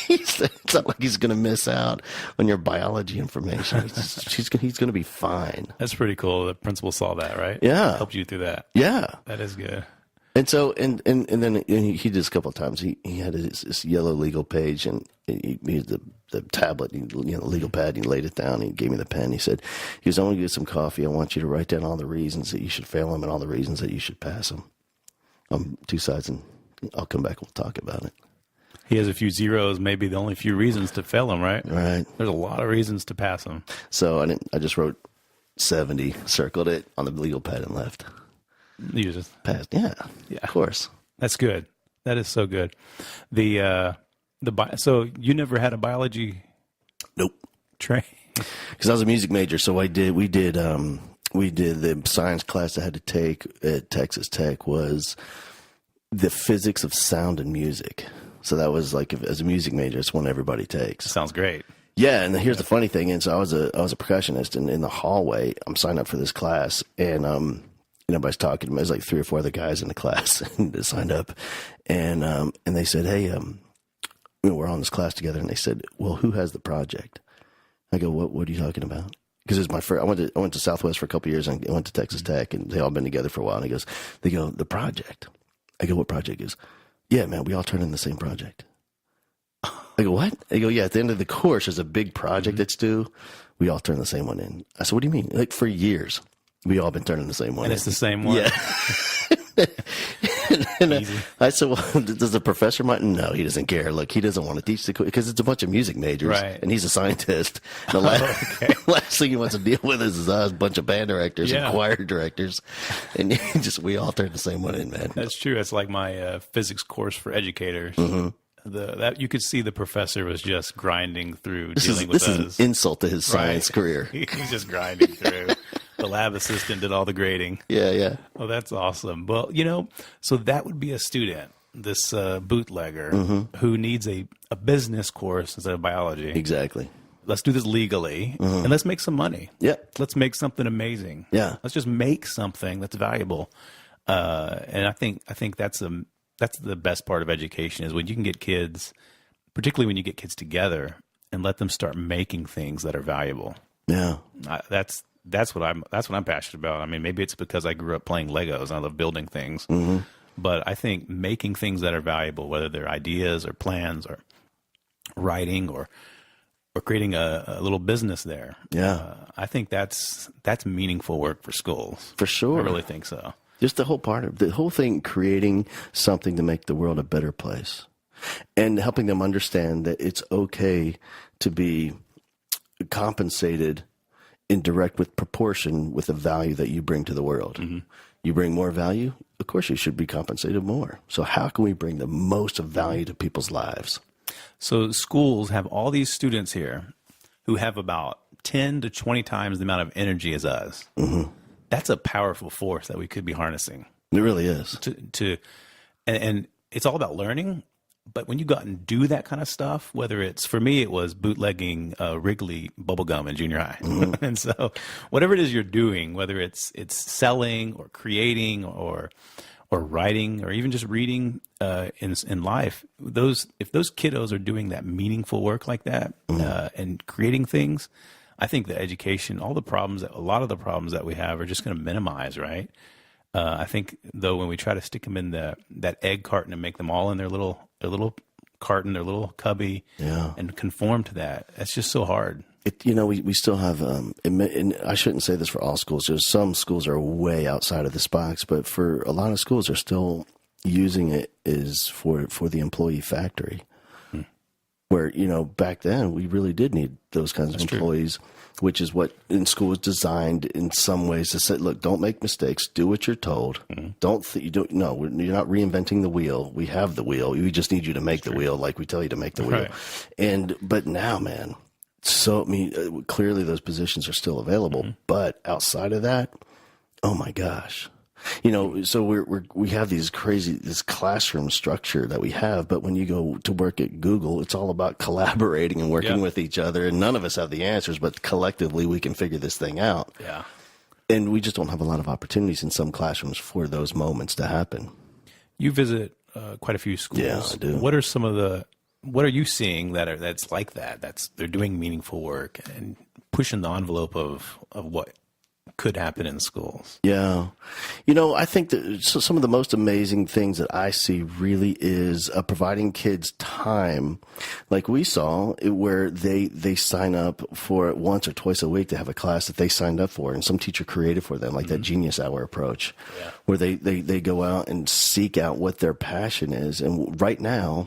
It's not like he's going to miss out on your biology information. He's going to be fine. That's pretty cool. The principal saw that, right? Yeah, Helped you through that. Yeah, that is good. And so, and then he did this a couple of times. He had this yellow legal page, and he used the tablet, the legal pad. He laid it down. He gave me the pen. He said, "I want to get some coffee. I want you to write down all the reasons that you should fail him and all the reasons that you should pass him. 2 sides, and I'll come back. We'll talk about it." He has a few zeros, maybe the only few reasons to fail him, right? Right. There's a lot of reasons to pass him. So I just wrote 70, circled it on the legal pad, and left. You just passed. Yeah, of course. That's good. That is so good. So you never had a biology Nope. train? Because I was a music major, so we did the science class I had to take at Texas Tech was the physics of sound and music. So that was like, as a music major, it's one everybody takes. Sounds great. Yeah, and here's the funny thing. And so I was a percussionist, and in the hallway, I'm signed up for this class, and everybody's talking to me. There's like 3 or 4 other guys in the class that signed up, and they said, "Hey, we're on this class together." And they said, "Well, who has the project?" I go, "What are you talking about?" Because it's my first. I went to Southwest for a couple of years, and I went to Texas Tech, and they all been together for a while. And they go, "The project." I go, "What project?" He goes, "Yeah, man, we all turn in the same project." I go, "What?" They go, "Yeah, at the end of the course, there's a big project that's due. We all turn the same one in." I said, "What do you mean?" Like, for years, we all been turning the same one And in. it's the same one? Yeah. And I said, "Well, does the professor mind?" No, he doesn't care. Look, he doesn't want to teach because it's a bunch of music majors, right, and he's a scientist. The last thing he wants to deal with is a bunch of band directors and choir directors, and we all turn the same one in, man. That's true. That's like my physics course for educators. That you could see the professor was just grinding through dealing with us. This is an insult to his science career. He's just grinding through. The lab assistant did all the grading. Yeah. Oh, that's awesome. Well, so that would be a student, this bootlegger, who needs a business course instead of biology. Exactly. Let's do this legally, and let's make some money. Yeah. Let's make something amazing. Yeah. Let's just make something that's valuable. And I think that's the best part of education is when you can get kids, particularly when you get kids together and let them start making things that are valuable. Yeah. That's what I'm passionate about. I mean, maybe it's because I grew up playing Legos and I love building things, But I think making things that are valuable, whether they're ideas or plans or writing or creating a little business there. Yeah. I think that's meaningful work for schools. For sure. I really think so. Just the whole thing, creating something to make the world a better place and helping them understand that it's okay to be compensated in direct with proportion with the value that you bring to the world. Mm-hmm. You bring more value, of course you should be compensated more. So how can we bring the most of value to people's lives? So schools have all these students here who have about 10 to 20 times the amount of energy as us. Mm-hmm. That's a powerful force that we could be harnessing. It really is. And it's all about learning. But when you go out and do that kind of stuff, whether it's, for me, it was bootlegging Wrigley bubblegum in junior high. Mm-hmm. And so whatever it is you're doing, whether it's selling or creating or writing or even just reading in life, if those kiddos are doing that meaningful work like that and creating things, I think the education, a lot of the problems that we have are just going to minimize, right? I think though when we try to stick them in that egg carton and make them all in their little carton, their little cubby, and conform to that, that's just so hard. We still have, and I shouldn't say this for all schools. There's some schools are way outside of this box, but for a lot of schools, they're still using it as for the employee factory. Where, back then we really did need those kinds of employees, which is what in school is designed in some ways to say, look, don't make mistakes, do what you're told. Mm-hmm. You're not reinventing the wheel. We have the wheel. We just need you to make the wheel like we tell you to make the wheel. But now, man, clearly those positions are still available, but outside of that, oh my gosh. So we have this classroom structure that we have, but when you go to work at Google, it's all about collaborating and working with each other, and none of us have the answers, but collectively we can figure this thing out. Yeah. And we just don't have a lot of opportunities in some classrooms for those moments to happen. You visit quite a few schools. Yeah, I do. What are you seeing that's like that? They're doing meaningful work and pushing the envelope of what could happen in schools. Yeah. I think that some of the most amazing things that I see really is providing kids time, like we saw, where they sign up for it once or twice a week to have a class that they signed up for, and some teacher created for them, like that Genius Hour approach, where they go out and seek out what their passion is. And right now,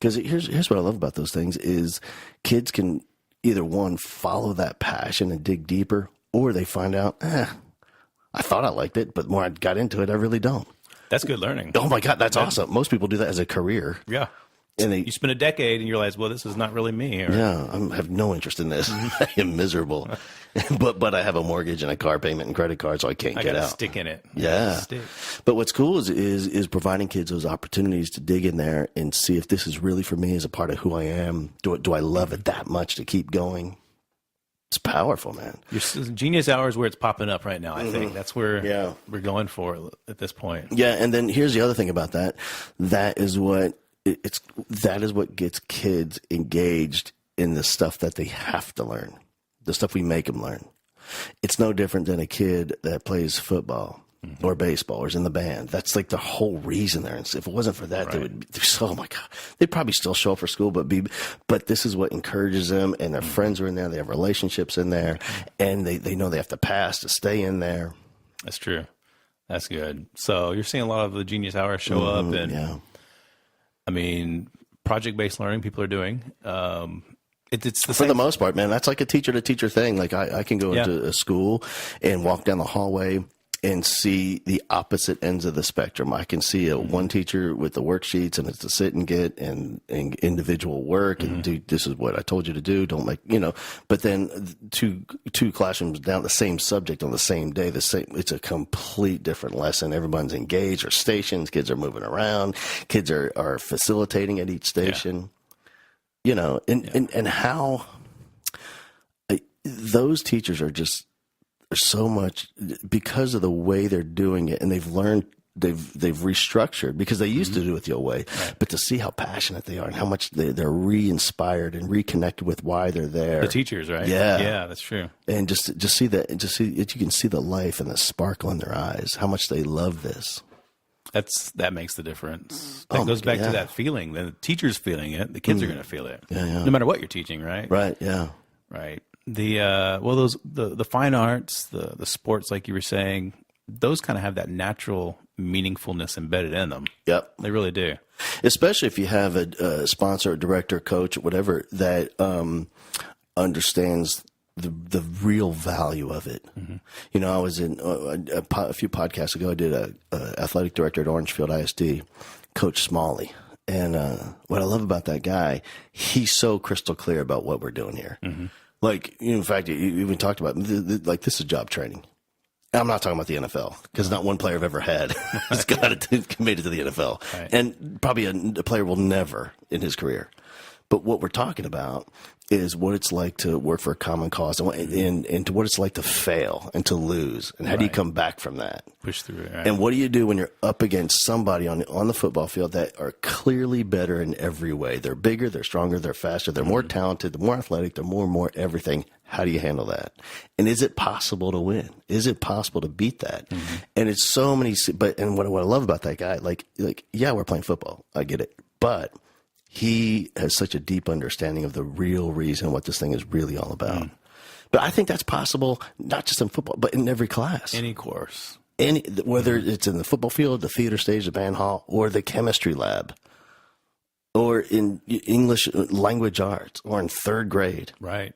because here's what I love about those things is kids can either, one, follow that passion and dig deeper, or they find out, I thought I liked it, but the more I got into it, I really don't. That's good learning. Oh my God, that's awesome. Most people do that as a career. Yeah. And you spend a decade and you realize, well, this is not really me. I have no interest in this. I am miserable. but I have a mortgage and a car payment and credit card, so I can't get out. Stick in it. Yeah. But what's cool is providing kids those opportunities to dig in there and see if this is really for me as a part of who I am. Do I love it that much to keep going? It's powerful, man. Your Genius Hour is where it's popping up right now, I think. That's where we're going for at this point. Yeah, and then here's the other thing about that. That is what gets kids engaged in the stuff that they have to learn, the stuff we make them learn. It's no different than a kid that plays football or baseball or is in the band. That's like the whole reason there. And if it wasn't for that, they would be oh my God, they'd probably still show up for school, but this is what encourages them, and their friends are in there. They have relationships in there, and they know they have to pass to stay in there. That's true. That's good. So you're seeing a lot of the Genius Hour show up, and I mean, project-based learning people are doing. It's the for the most part, man. That's like a teacher-to-teacher thing. Like I can go into a school and walk down the hallway and see the opposite ends of the spectrum. I can see one teacher with the worksheets, and it's to sit and get and individual work and do, this is what I told you to do. Don't make, but then two classrooms down the same subject on the same day, it's a complete different lesson. Everyone's engaged, or stations, kids are moving around, kids are facilitating at each station, and how those teachers are just, so much because of the way they're doing it, and they've learned, they've restructured, because they used to do it the old way, but to see how passionate they are and how much they're re-inspired and reconnected with why they're there. The teachers, right? Yeah, that's true. And just see that, you can see the life and the sparkle in their eyes, how much they love this. That makes the difference. Oh, That goes back yeah. to that feeling. The teacher's feeling it. The kids are going to feel it. Yeah. No matter what you're teaching, right? Right. Yeah. Right. The fine arts, the sports, like you were saying, those kind of have that natural meaningfulness embedded in them. Yep. They really do. Especially if you have a sponsor, director, coach, whatever that understands the real value of it. You know, I was in a few podcasts ago. I did a athletic director at Orangefield ISD, Coach Smalley, and what I love about that guy, he's so crystal clear about what we're doing here. Like, in fact, you even talked about like this is job training. I'm not talking about the NFL because not one player I've ever had has made it to the NFL, Right. and probably a player will never in his career. But what we're talking about is what it's like to work for a common cause and to what it's like to fail and to lose, and how do you Right. come back from that? Push through it. Right? And what do you do when you're up against somebody on the football field that are clearly better in every way? They're bigger, they're stronger, they're faster, they're more talented, they're more athletic, they're more everything. How do you handle that? And is it possible to win? Is it possible to beat that? And it's so many. And what I love about that guy, like yeah, we're playing football. I get it, but he has such a deep understanding of the real reason what this thing is really all about. But I think that's possible, not just in football, but in every class. Any course. Whether it's in the football field, the theater stage, the band hall, or the chemistry lab, or in English language arts, or in third grade, Right.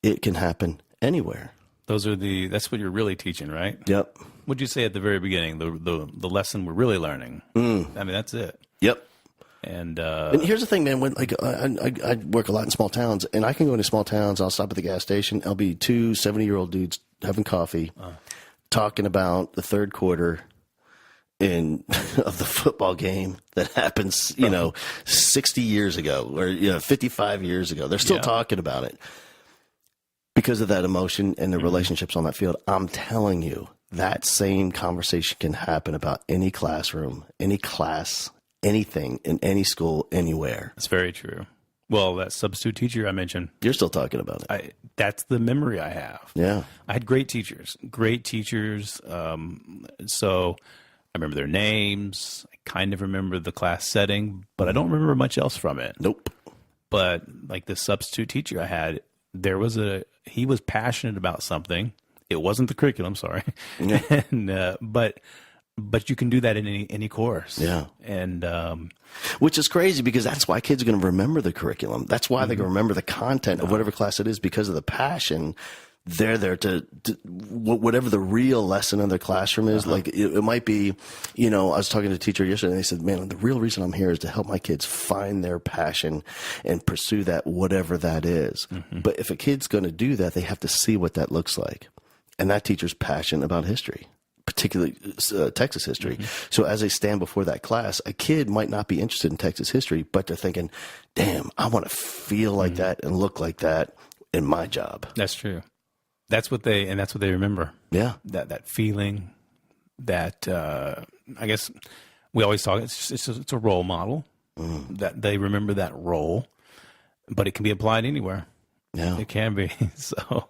it can happen anywhere. That's what you're really teaching, right? Yep. What'd you say at the very beginning? The lesson we're really learning. I mean, that's it. Yep. And And here's the thing, man. When I work a lot in small towns, and I can go into small towns. I'll stop at the gas station. I'll be 2 70-year-old dudes having coffee, talking about the third quarter of the football game that happens, 60 years ago or 55 years ago. They're still talking about it because of that emotion and the relationships on that field. I'm telling you, that same conversation can happen about any classroom, any class, anything in any school, anywhere. it's very true. Well, that substitute teacher I mentioned, You're still talking about it. that's the memory I have. Yeah. I had great teachers. So I remember their names. I kind of remember the class setting, but I don't remember much else from it. Nope. But like the substitute teacher I had, he was passionate about something. It wasn't the curriculum, sorry. Yeah. And, but you can do that in any course. Yeah. And Which is crazy because that's why kids are going to remember the curriculum. That's why they're going to remember the content of whatever class it is because of the passion. They're there to whatever the real lesson in their classroom is. Like it might be, I was talking to a teacher yesterday and they said, man, the real reason I'm here is to help my kids find their passion and pursue that, whatever that is. But if a kid's going to do that, they have to see what that looks like. And that teacher's passionate about history, particularly Texas history. So as they stand before that class, a kid might not be interested in Texas history, but they're thinking, damn, I want to feel like that and look like that in my job. that's true. That's what they remember. Yeah. That feeling, that I guess we always talk. It's a role model that they remember that role, but it can be applied anywhere. Yeah. It can be. So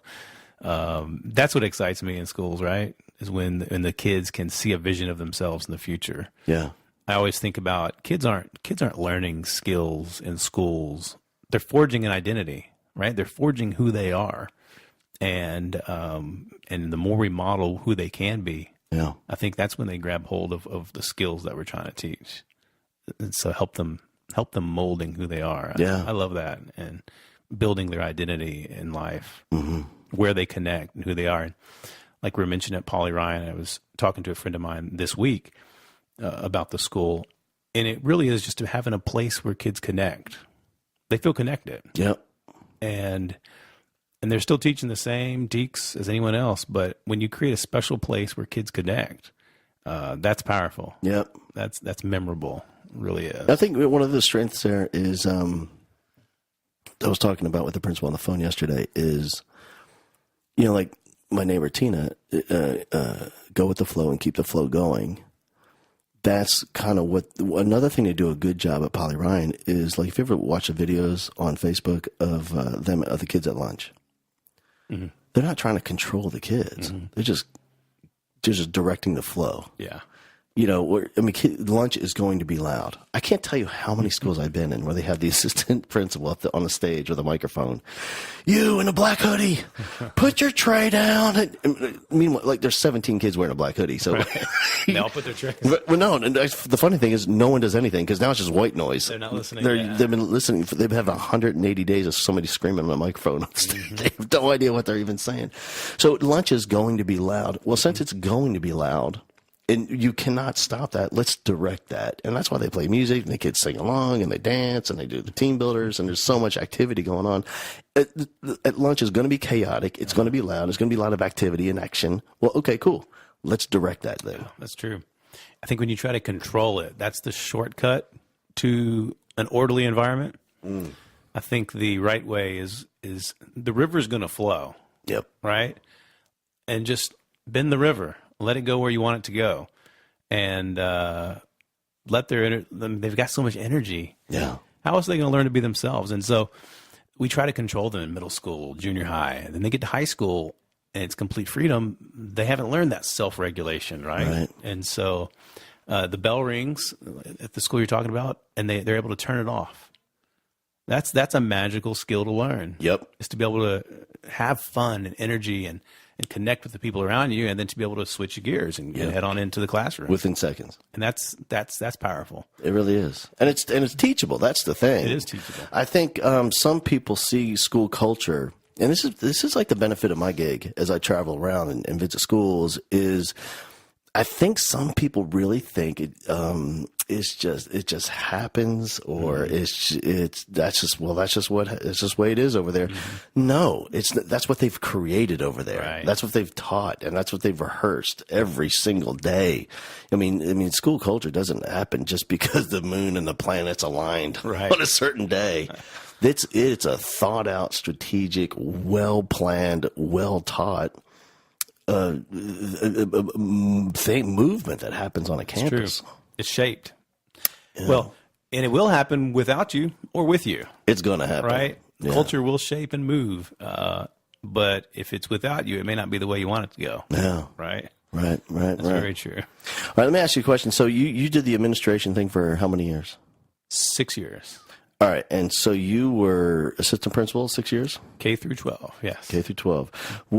that's what excites me in schools, right? Is when the kids can see a vision of themselves in the future. Yeah. I always think about kids aren't learning skills in schools. They're forging an identity, right? They're forging who they are. And the more we model who they can be, Yeah. I think that's when they grab hold of the skills that we're trying to teach. And so help them molding who they are. Yeah. I love that. And building their identity in life, where they connect and who they are. And like we mentioned at Poly Ryan, I was talking to a friend of mine this week about the school, and it really is just having a place where kids connect. They feel connected. Yep. And they're still teaching the same teaks as anyone else. But when you create a special place where kids connect, that's powerful. Yep. That's memorable. It really is. I think one of the strengths there is, I was talking about with the principal on the phone yesterday is, like my neighbor Tina, go with the flow and keep the flow going. That's kind of another thing to do a good job at Poly Ryan is, like, if you ever watch the videos on Facebook of the kids at lunch, they're not trying to control the kids. They're just directing the flow. Yeah. lunch is going to be loud. I can't tell you how many schools I've been in where they have the assistant principal on the stage with a microphone. You in a black hoodie, put your tray down. And meanwhile, like there's 17 kids wearing a black hoodie. So They all put their trays. Well, no, and the funny thing is no one does anything because now it's just white noise. They're not listening. They've been listening. They've had 180 days of somebody screaming on a microphone on stage. They have no idea what they're even saying. So lunch is going to be loud. Well, since it's going to be loud, and you cannot stop that, let's direct that. And that's why they play music, and the kids sing along, and they dance, and they do the team builders, and there's so much activity going on. At lunch is going to be chaotic. It's going to be loud. It's going to be a lot of activity and action. Well, okay, cool. Let's direct that then. That's true. I think when you try to control it, that's the shortcut to an orderly environment. I think the right way is the river's going to flow. Yep. Right? And just bend the river. Let it go where you want it to go. And they've got so much energy. Yeah. How else are they going to learn to be themselves? And so we try to control them in middle school, junior high. And then they get to high school and it's complete freedom. They haven't learned that self-regulation, right? And so the bell rings at the school you're talking about, and they're able to turn it off. That's a magical skill to learn. Yep. Is to be able to have fun and energy and connect with the people around you, and then to be able to switch your gears and head on into the classroom Within seconds. And that's powerful. It really is, and it's teachable. That's the thing. It is teachable. I think some people see school culture, and this is like the benefit of my gig as I travel around and visit schools. Is I think some people really think it just happens, or that's just the way it is over there. No, that's what they've created over there. Right. That's what they've taught, and that's what they've rehearsed every single day. I mean, school culture doesn't happen just because the moon and the planets aligned on a certain day. It's a thought out, strategic, well planned, well taught movement that happens on a campus. It's true. It's shaped. Yeah. Well, and it will happen without you or with you. It's going to happen. Right? Yeah. Culture will shape and move. But if it's without you, it may not be the way you want it to go. Yeah. Right? Right. That's very true. All right, let me ask you a question. So you did the administration thing for how many years? 6 years. All right, and so you were assistant principal 6 years? K through 12, yes. K through 12.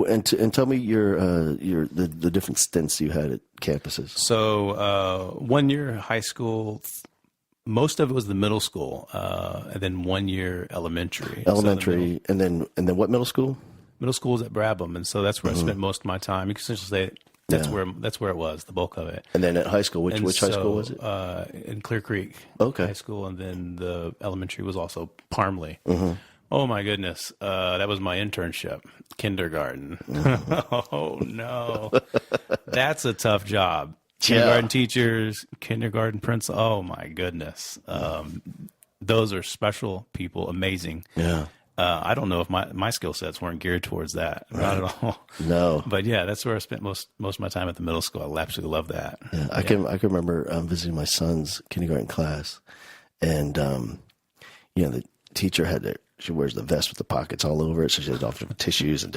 And tell me the different stints you had at campuses. So 1 year high school, most of it was the middle school, and then 1 year elementary. Elementary, and then what middle school? Middle school was at Brabham, and so that's where I spent most of my time. You can essentially say that's where it was, the bulk of it. And then at high school, which high school was it? In Clear Creek High School, and then the elementary was also Parmley. Oh my goodness, that was my internship, kindergarten. Oh no, that's a tough job. Kindergarten teachers, kindergarten principal. Oh my goodness, those are special people, amazing. Yeah. I don't know if my skill sets weren't geared towards that. Right. Not at all. No. But yeah, that's where I spent most of my time at the middle school. I absolutely love that. Yeah, I can remember visiting my son's kindergarten class, and the teacher she wears the vest with the pockets all over it, so she has all different tissues and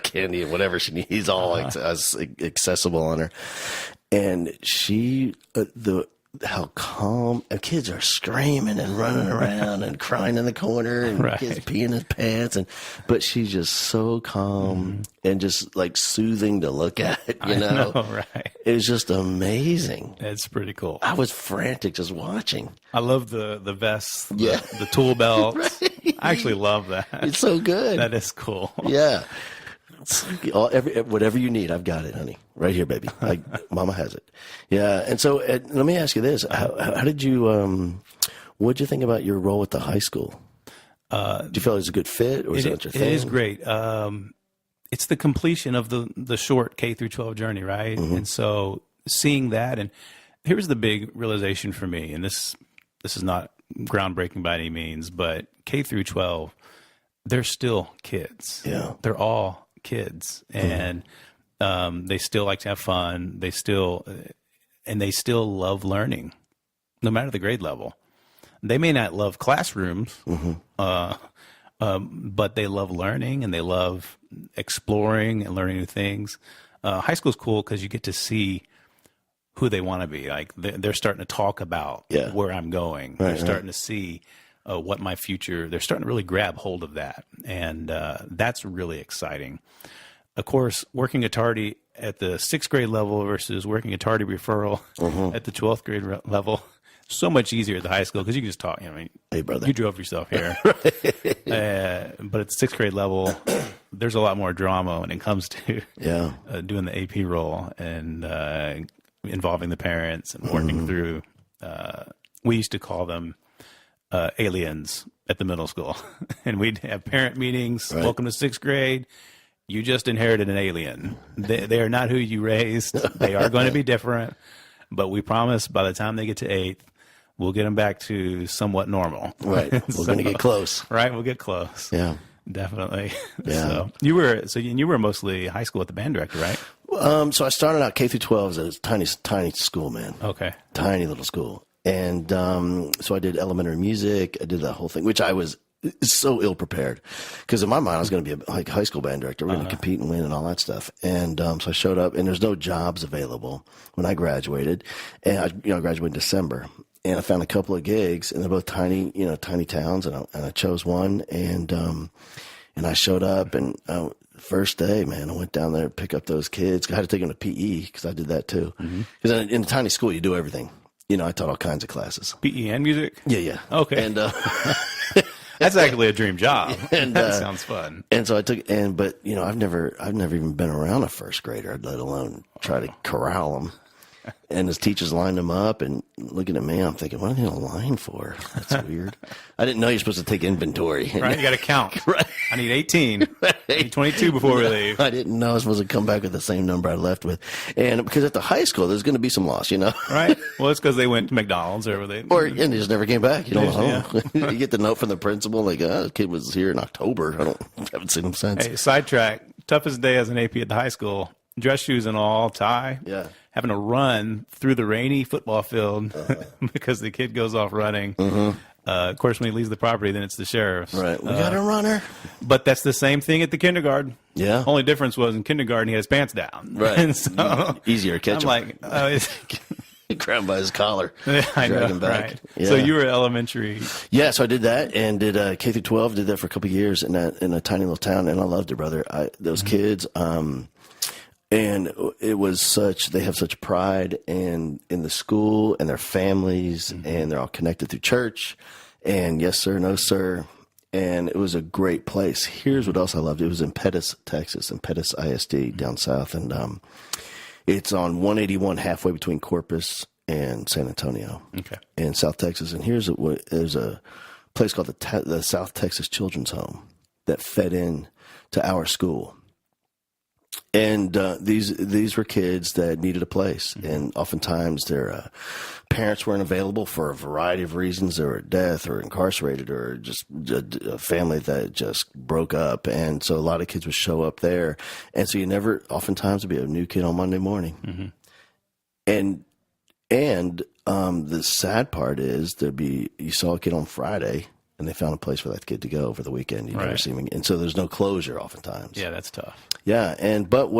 candy and whatever she needs, all accessible on her. And she how calm, and kids are screaming and running around and crying in the corner, and kids peeing his pants, but she's just so calm and just like soothing to look at. You know, right? It was just amazing. It's pretty cool. I was frantic just watching. I love the vests, the tool belts. I actually love that. It's so good. That is cool. Yeah. Whatever you need, I've got it, honey. Right here, baby. Mama has it. Yeah. And so let me ask you this. How did you, what'd you think about your role at the high school? Do you feel it was a good fit, or is that your thing? It is great. It's the completion of the short K through 12 journey, right? And so seeing that, and here's the big realization for me, and this is not groundbreaking by any means, but K through 12, they're still kids. Yeah. They're all kids, and they still like to have fun. They still love learning, no matter the grade level. They may not love classrooms, but they love learning, and they love exploring and learning new things. High school is cool because you get to see who they want to be. Like they're starting to talk about Yeah. where I'm going. They're starting to see what my future. They're starting to really grab hold of that, and that's really exciting. Of course, working at Tardy at the 6th grade level versus working at Tardy referral at the 12th grade level, so much easier at the high school because you can just talk. You know, I mean, Hey, brother. you drove yourself here. But at the 6th grade level, there's a lot more drama when it comes to Yeah. doing the AP role and involving the parents and working through. We used to call them aliens at the middle school, and we'd have parent meetings. Right. Welcome to 6th grade. You just inherited an alien. They are not who you raised. They are going to be different, but we promise by the time they get to 8th, we'll get them back to somewhat normal. Right. We're going to get close. Right, we'll get close. Yeah. Definitely. Yeah. So you were mostly high school at the band director, right? So I started out K through 12 as a tiny school, man. Okay. Tiny little school. And so I did elementary music. I did that whole thing, which I was so ill prepared because in my mind I was going to be a high school band director. We're going to compete and win and all that stuff. And so I showed up, and there's no jobs available when I graduated. And I graduated in December, and I found a couple of gigs, and they're both tiny towns, and I chose one, and I showed up, and first day, man, I went down there to pick up those kids. I had to take them to PE because I did that too. Because in a tiny school, you do everything. I taught all kinds of classes. PE and music? Yeah. Okay. And that's actually a dream job. And, that sounds fun. and so I took, but I've never even been around a first grader, let alone try to corral them. And his teachers lined them up, and looking at me, I'm thinking, what are they in a line for? That's weird. I didn't know you're supposed to take inventory. Right, you got to count. Right. I need 18. I need 22 before we leave. I didn't know I was supposed to come back with the same number I left with. And because at the high school, there's going to be some loss, Right? Well, it's because they went to McDonald's or they... and they just never came back. You don't know. You get the note from the principal, like, the kid was here in October. Haven't seen him since. Hey, sidetrack. Toughest day as an AP at the high school. Dress shoes and all, tie. Yeah. Having to run through the rainy football field because the kid goes off running. Of course, when he leaves the property, then it's the sheriff's. Right. We got a runner. But that's the same thing at the kindergarten. Yeah. Only difference was in kindergarten, he had his pants down. Right. And so Easier to catch I'm him. like, Grab him by his collar. I know, drag him back. right. Yeah. So you were elementary. Yeah, so I did that and did K through 12. Did that for a couple of years in a tiny little town, and I loved it, brother. Those kids, and it was they have such pride in the school and their families, and they're all connected through church. And yes, sir, no, sir. And it was a great place. Here's what else I loved. It was in Pettis, Texas, in Pettis ISD down south. And it's on 181 halfway between Corpus and San Antonio in South Texas. And there's a place called the South Texas Children's Home that fed in to our school. And these were kids that needed a place, and oftentimes their parents weren't available for a variety of reasons. They were death or incarcerated or just a family that just broke up. And so a lot of kids would show up there. And so oftentimes would be a new kid on Monday morning. And the sad part is you saw a kid on Friday, and they found a place for that kid to go over the weekend. You never see him again. And so there's no closure oftentimes. Yeah, that's tough. Yeah, but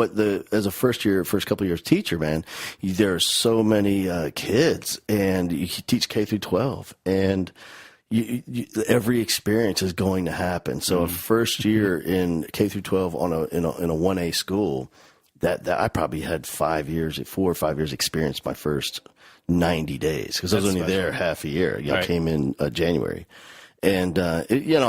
as a first couple of years teacher, man, there are so many kids, and you teach K through 12, and every experience is going to happen. So a first year in K through 12 in a 1A school, that I probably had 4 or 5 years experience my first 90 days because I was only there half a year. I came in January. And, I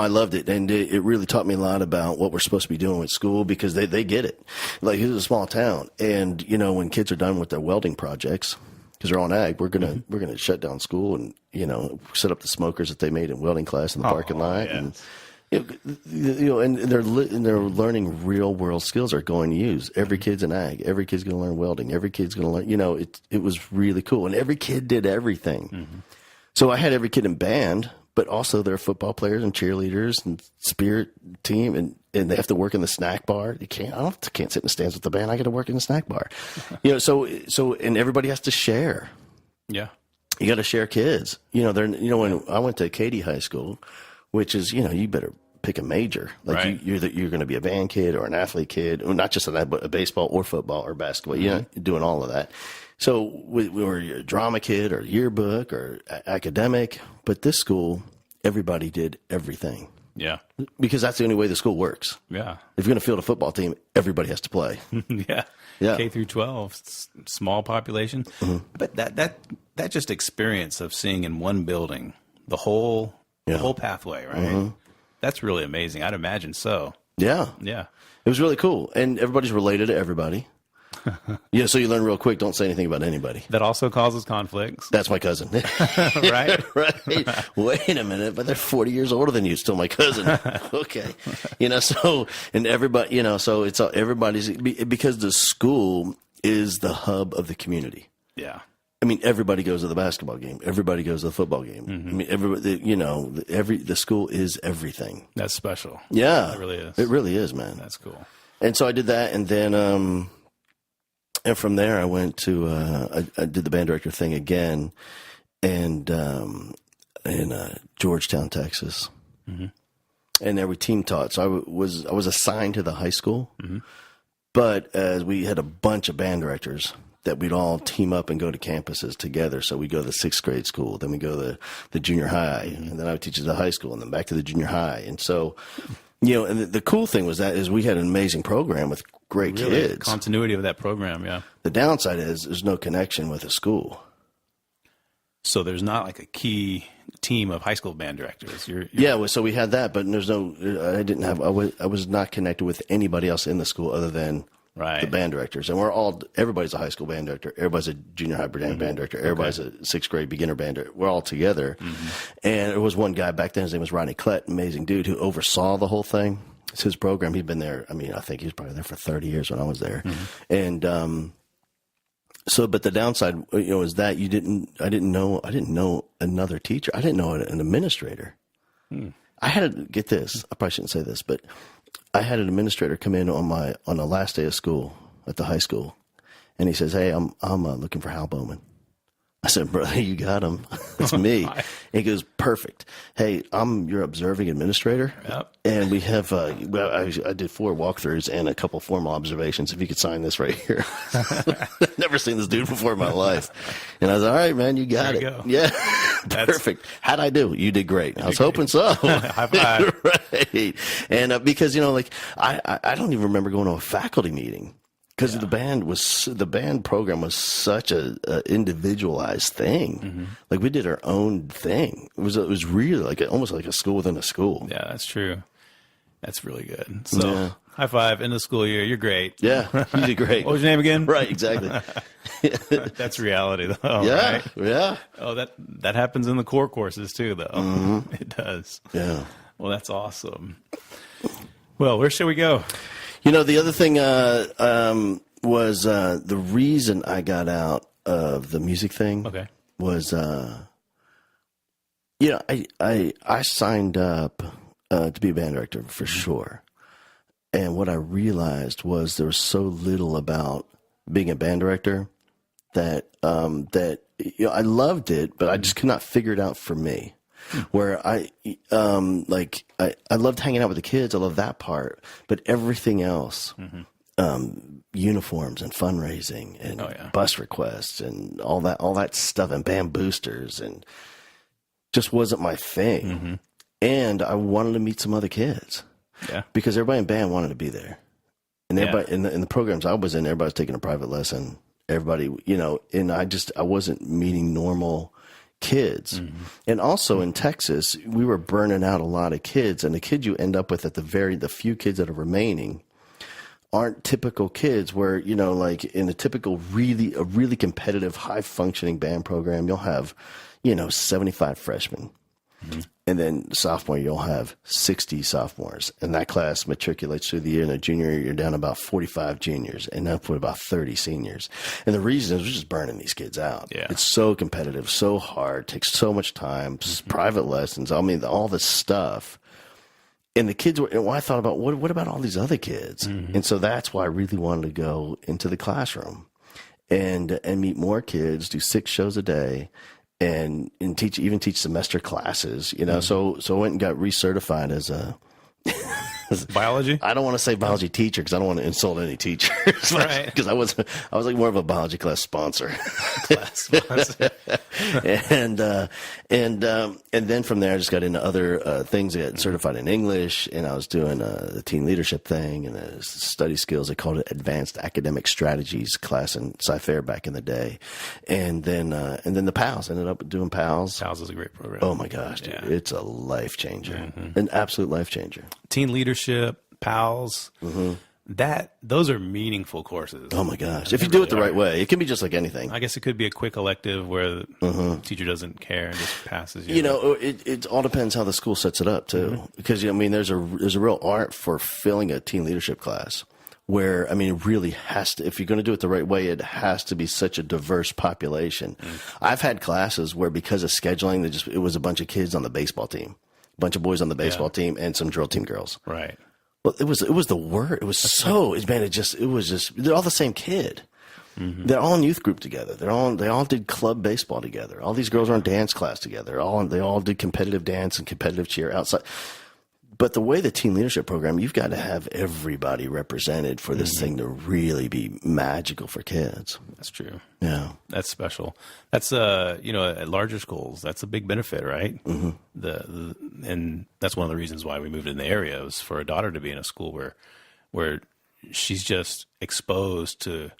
loved it. And it really taught me a lot about what we're supposed to be doing with school because they get it. Like, it's a small town. And, when kids are done with their welding projects, because they're on ag, we're going to shut down school and, set up the smokers that they made in welding class in the parking lot. Yes. And, and they're learning real world skills they're going to use. Every kid's in ag. Every kid's going to learn welding. Every kid's going to learn, it was really cool. And every kid did everything. So I had every kid in band, but also they're football players and cheerleaders and spirit team, and they have to work in the snack bar. I can't sit in the stands with the band. I got to work in the snack bar. So and everybody has to share. Yeah. You got to share kids. When I went to Katy High School, which is, you better pick a major. Like Right. you're going to be a band kid or an athlete kid, or not just a baseball or football or basketball. You're not doing all of that. So we were a drama kid or yearbook or academic, but this school, everybody did everything Yeah. because that's the only way the school works. Yeah. If you're going to field a football team, everybody has to play. Yeah. Yeah. K through 12, small population. But that just experience of seeing in one building the whole pathway, right? That's really amazing. I'd imagine so. Yeah. Yeah. It was really cool. And everybody's related to everybody. Yeah, so you learn real quick, don't say anything about anybody. That also causes conflicts, That's my cousin. right? Right. Wait a minute, but they're 40 years older than you, still my cousin. Okay. So, and everybody, so it's everybody's, because the school is the hub of the community. Yeah. I mean, everybody goes to the basketball game. Everybody goes to the football game. I mean, everybody, the school is everything. That's special. Yeah. It really is. It really is, man. That's cool. And so I did that, and then, and from there I went to, I did the band director thing again, and in Georgetown, Texas, and there we team taught. So I was assigned to the high school, but as we had a bunch of band directors that we'd all team up and go to campuses together. So we go to the 6th grade school, then we go to the junior high, and then I would teach at the high school, and then back to the junior high, and so. And the cool thing was that is we had an amazing program with great Really, kids. continuity of that program, yeah. The downside is there's no connection with the school. So there's not like a key team of high school band directors. Yeah, well, so we had that, but there's no. I was not connected with anybody else in the school other than Right. the band directors, and everybody's a high school band director, everybody's a junior high band director, everybody's a 6th grade beginner band director. We're all together, and there was one guy back then. His name was Ronnie Klett, amazing dude who oversaw the whole thing. It's his program. He'd been there. I mean, I think he was probably there for 30 years when I was there, and so. But the downside, is that I didn't know another teacher. I didn't know an administrator. I had to get this. I probably shouldn't say this, but I had an administrator come in on the last day of school at the high school, and he says, "Hey, I'm looking for Hal Bowman." I said, "Brother, you got him. It's me." And he goes, "Perfect. Hey, I'm your observing administrator, and we have I did 4 walkthroughs and a couple formal observations. If you could sign this right here." Never seen this dude before in my life, and I was all right, man. You got There it. you go. Yeah, perfect. How'd I do? You did great. I was hoping so. High five. Right. And because I don't even remember going to a faculty meeting. Because the band program was such a individualized thing. Like we did our own thing. It was really almost like a school within a school. Yeah, that's true. That's really good. So high five, end of school year. You're great. Yeah, you did great. What was your name again? Right, exactly. That's reality, though. Yeah, Right? yeah, Oh, that happens in the core courses too, though. It does. yeah. Well, that's awesome. Well, where should we go? The other thing was the reason I got out of the music thing. Okay. Was I signed up to be a band director for sure, and what I realized was there was so little about being a band director that I loved it, but I just could not figure it out for me. Where I loved hanging out with the kids, I love that part, but everything else. Uniforms and fundraising and bus requests and all that stuff and band boosters and just wasn't my thing. And I wanted to meet some other kids. Yeah. Because everybody in band wanted to be there. And everybody in the programs I was in, everybody was taking a private lesson. Everybody, and I wasn't meeting normal kids. And also in Texas, we were burning out a lot of kids, and the kids you end up with at the few kids that are remaining aren't typical kids where, like in a typical really competitive, high functioning band program, you'll have, 75 freshmen. And then sophomore, you'll have 60 sophomores. And that class matriculates through the year. In the junior year, you're down about 45 juniors and up to about 30 seniors. And the reason is we're just burning these kids out. Yeah. It's so competitive, so hard, takes so much time, private lessons. I mean, all this stuff. And the kids I thought about, what about all these other kids? And so that's why I really wanted to go into the classroom and meet more kids, do 6 shows a day, and teach semester classes, So I went and got recertified as a Biology? I don't want to say biology teacher because I don't want to insult any teachers. Right. Because I was like more of a biology class sponsor. And then from there I just got into other things. I got certified in English, and I was doing the teen leadership thing and the study skills. They called it Advanced Academic Strategies class in Sci-Fair back in the day. And then the PALS. Ended up doing PALS. PALS is a great program. Oh my gosh, dude. Yeah. It's a life changer. An absolute life changer. Teen leadership, PALS. Those are meaningful courses. Oh my gosh. If you do it the right way, it can be just like anything. I guess it could be a quick elective where the teacher doesn't care and just passes you. You know, it all depends how the school sets it up too. Because, I mean, there's a real art for filling a teen leadership class where, I mean, it really has to, if you're going to do it the right way, it has to be such a diverse population. I've had classes where because of scheduling, it was a bunch of kids on the baseball team, a bunch of boys on the baseball team, and some drill team girls. Right. Well, it was the word. It was they're all the same kid. They're all in youth group together. They all did club baseball together. All these girls are in dance class together. They all did competitive dance and competitive cheer outside. But the way the teen leadership program, you've got to have everybody represented for this thing to really be magical for kids. That's true. Yeah. That's special. That's at larger schools, that's a big benefit, right? And that's one of the reasons why we moved in the area was for a daughter to be in a school where she's just exposed to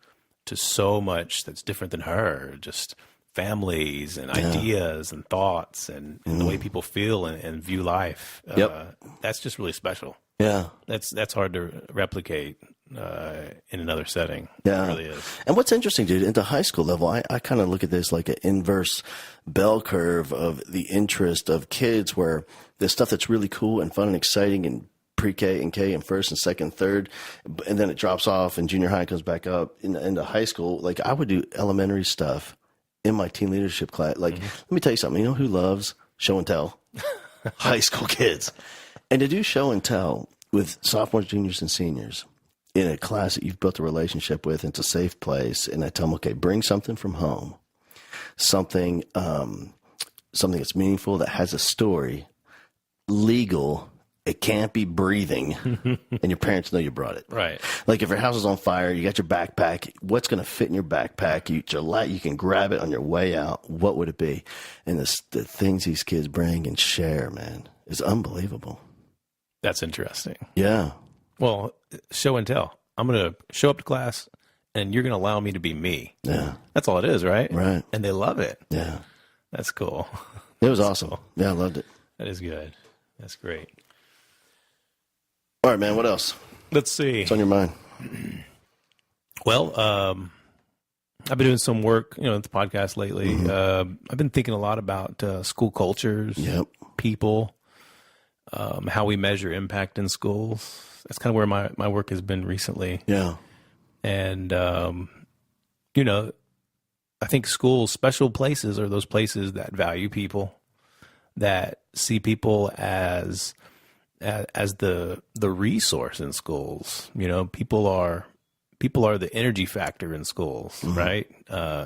so much that's different than her, just families and ideas and thoughts and the way people feel and view life. That's just really special. Yeah. That's hard to replicate in another setting. Yeah. It really is. And what's interesting, dude, at the high school level, I kind of look at this like an inverse bell curve of the interest of kids where there's stuff that's really cool and fun and exciting and pre-K and K and first and second, third, and then it drops off and junior high comes back up into high school. Like I would do elementary stuff in my teen leadership class. Like, let me tell you something. You know who loves show and tell? High school kids. And to do show and tell with sophomores, juniors, and seniors in a class that you've built a relationship with, and it's a safe place. And I tell them, okay, bring something from home, something that's meaningful, that has a story, legal. It can't be breathing, and your parents know you brought it. Right. Like if your house is on fire, you got your backpack. What's going to fit in your backpack? You can grab it on your way out. What would it be? And the things these kids bring and share, man, is unbelievable. That's interesting. Yeah. Well, show and tell. I'm going to show up to class, and you're going to allow me to be me. Yeah. That's all it is, right? Right. And they love it. Yeah. That's cool. It was awesome. Yeah, I loved it. That is good. That's great. All right, man. What else? Let's see. What's on your mind? Well, I've been doing some work, at the podcast lately. I've been thinking a lot about school cultures, people, how we measure impact in schools. That's kind of where my work has been recently. Yeah. And, I think schools, special places, are those places that value people, that see people as the resource in schools. People are the energy factor in schools, right?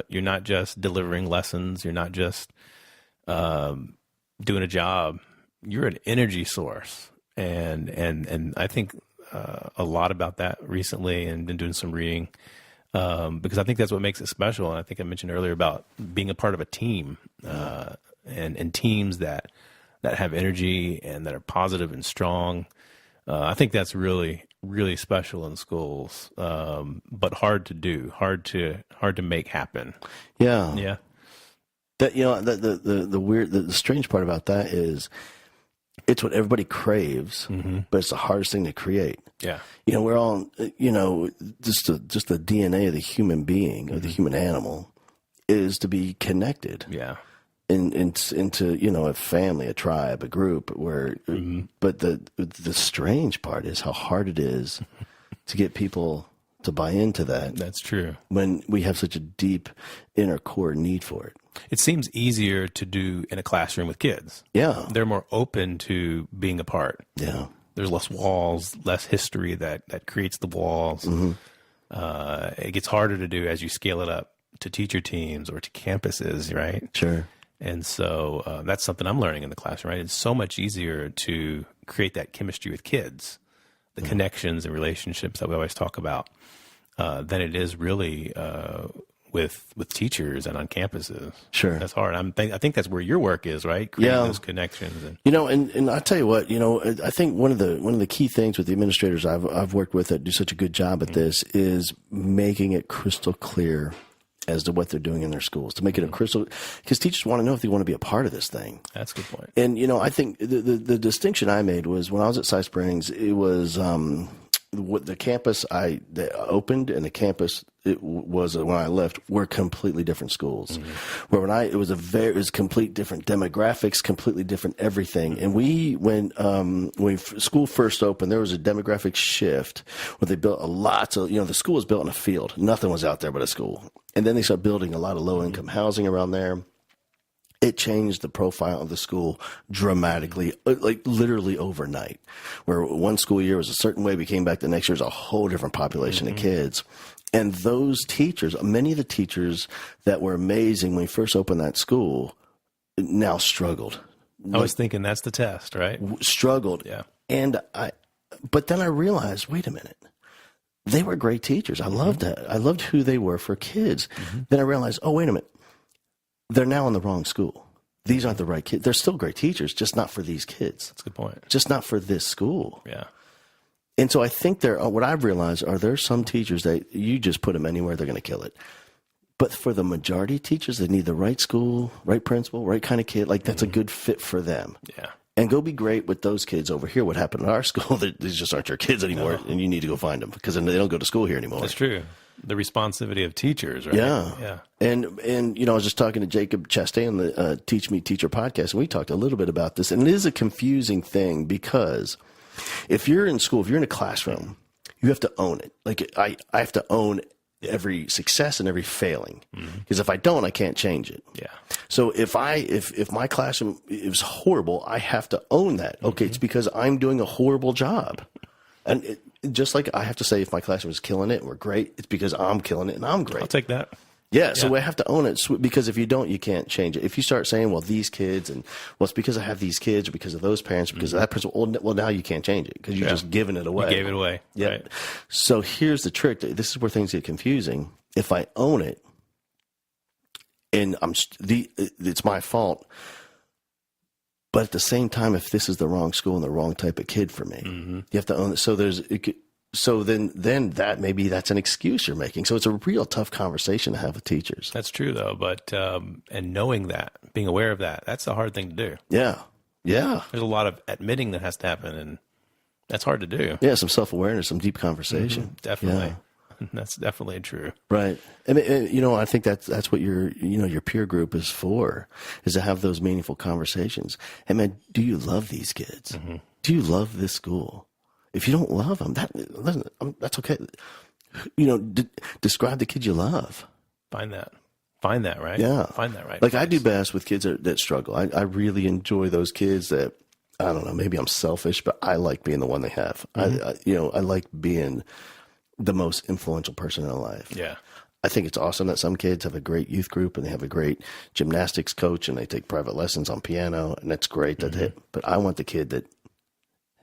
You're not just delivering lessons. You're not just doing a job. You're an energy source. And I think a lot about that recently, and been doing some reading because I think that's what makes it special. And I think I mentioned earlier about being a part of a team and teams that have energy and that are positive and strong. I think that's really, really special in schools, but hard to do, hard to make happen. Yeah. Yeah. That, the weird, the strange part about that is it's what everybody craves, but it's the hardest thing to create. Yeah. We're all, just the DNA of the human being, or the human animal, is to be connected. Yeah. Into a family, a tribe, a group, where but the strange part is how hard it is to get people to buy into that. That's true. When we have such a deep inner core need for it. It seems easier to do in a classroom with kids. Yeah. They're more open to being a part. Yeah. There's less walls, less history that creates the walls. It gets harder to do as you scale it up to teacher teams or to campuses, right? Sure. And so that's something I'm learning in the classroom, right? It's so much easier to create that chemistry with kids, the connections and relationships that we always talk about, than it is really with teachers and on campuses. Sure. That's hard. I think that's where your work is, right? Creating Yeah. those connections. And And I tell you what, I think one of the key things with the administrators I've worked with that do such a good job at this is making it crystal clear as to what they're doing in their schools, to make it a crystal, because teachers want to know if they want to be a part of this thing. that's a good point. And, I think the distinction I made was when I was at Cy Springs, it was what the campus that opened and the campus it was when I left were completely different schools. Where it was complete different demographics, completely different everything. And when school first opened, there was a demographic shift where they built the school was built in a field. Nothing was out there but a school. And then they started building a lot of low income housing around there. It changed the profile of the school dramatically, like literally overnight. Where one school year was a certain way, we came back the next year, was a whole different population of kids. And those teachers, many of the teachers that were amazing when we first opened that school, now struggled. I was thinking that's the test, right? Struggled. Yeah. But then I realized, wait a minute. They were great teachers. I loved that. I loved who they were for kids. Then I realized, oh, wait a minute. They're now in the wrong school. These aren't the right kids. They're still great teachers, just not for these kids. That's a good point. Just not for this school. Yeah. And so I think what I've realized there some teachers that you just put them anywhere, they're going to kill it. But for the majority of teachers, they need the right school, right principal, right kind of kid. Like that's a good fit for them. Yeah. And go be great with those kids over here. What happened at our school, these just aren't your kids anymore. And you need to go find them because they don't go to school here anymore. That's true. The responsivity of teachers, right? Yeah. Yeah. And I was just talking to Jacob Chastain on the Teach Me Teacher podcast, and we talked a little bit about this. And it is a confusing thing because if you're in school, if you're in a classroom, you have to own it. Like I have to own every success and every failing because if I don't, I can't change it. Yeah. So if my classroom is horrible, I have to own that. Okay, it's because I'm doing a horrible job. And just like I have to say, if my classroom is killing it and we're great, it's because I'm killing it and I'm great. I'll take that. Yeah, so I have to own it because if you don't, you can't change it. If you start saying, well, these kids, and well, it's because I have these kids, or because of those parents, because of that person, well, now you can't change it because you're just giving it away. You gave it away. Yeah. Right. So here's the trick. This is where things get confusing. If I own it, and it's my fault. But at the same time, if this is the wrong school and the wrong type of kid for me, you have to own it. So then maybe that's an excuse you're making. So it's a real tough conversation to have with teachers. That's true though. But, and knowing that, being aware of that, that's a hard thing to do. Yeah. Yeah. There's a lot of admitting that has to happen, and that's hard to do. Yeah. Some self-awareness, some deep conversation. Definitely. Yeah. That's definitely true. Right. And I think that's what your peer group is for, is to have those meaningful conversations. Hey man, do you love these kids? Do you love this school? If you don't love them, that's okay. Describe the kid you love. Find that right. Yeah. Find that right. Like I do best with kids that struggle. I really enjoy those kids that, I don't know, maybe I'm selfish, but I like being the one they have. I like being the most influential person in their life. Yeah. I think it's awesome that some kids have a great youth group and they have a great gymnastics coach and they take private lessons on piano, and that's great. But I want the kid that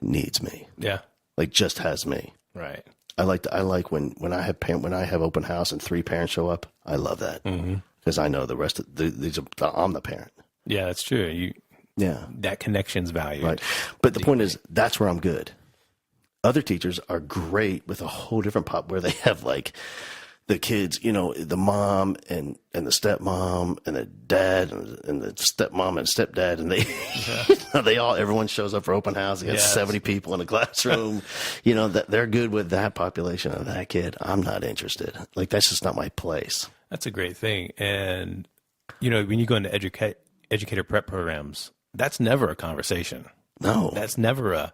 needs me. Yeah. Like just has me. Right. I like when I have open house and 3 parents show up. I love that because I know the rest of I'm the parent. Yeah, that's true. That connection's valued. Right. But the point is, that's where I'm good. Other teachers are great with a whole different pop where they have like the kids, the mom and the stepmom and the dad and the stepmom and stepdad, and everyone shows up for open house. They have 70 people in a classroom. That they're good with that population of that kid. I'm not interested. Like that's just not my place. That's a great thing. And when you go into educator prep programs, that's never a conversation. No, that's never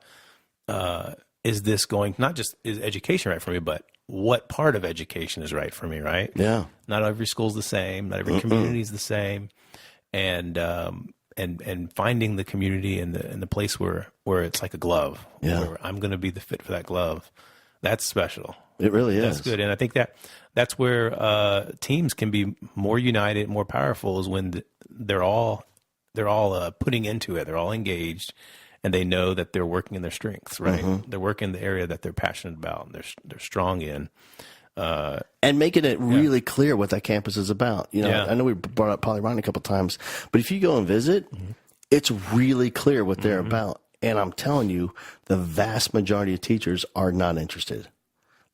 is this going, not just is education right for me, but what part of education is right for me, right? Yeah. Not every school's the same. Not every community is the same. And finding the community and the place where it's like a glove, where I'm going to be the fit for that glove. That's special. It really is. That's good. And I think that's where teams can be more united, more powerful, is when they're all putting into it. They're all engaged, and they know that they're working in their strengths, right? They're working in the area that they're passionate about and they're strong in. And making it really clear what that campus is about. You know, Yeah. I know we brought up Poly Ryan a couple of times, but if you go and visit, it's really clear what they're about. And I'm telling you, the vast majority of teachers are not interested.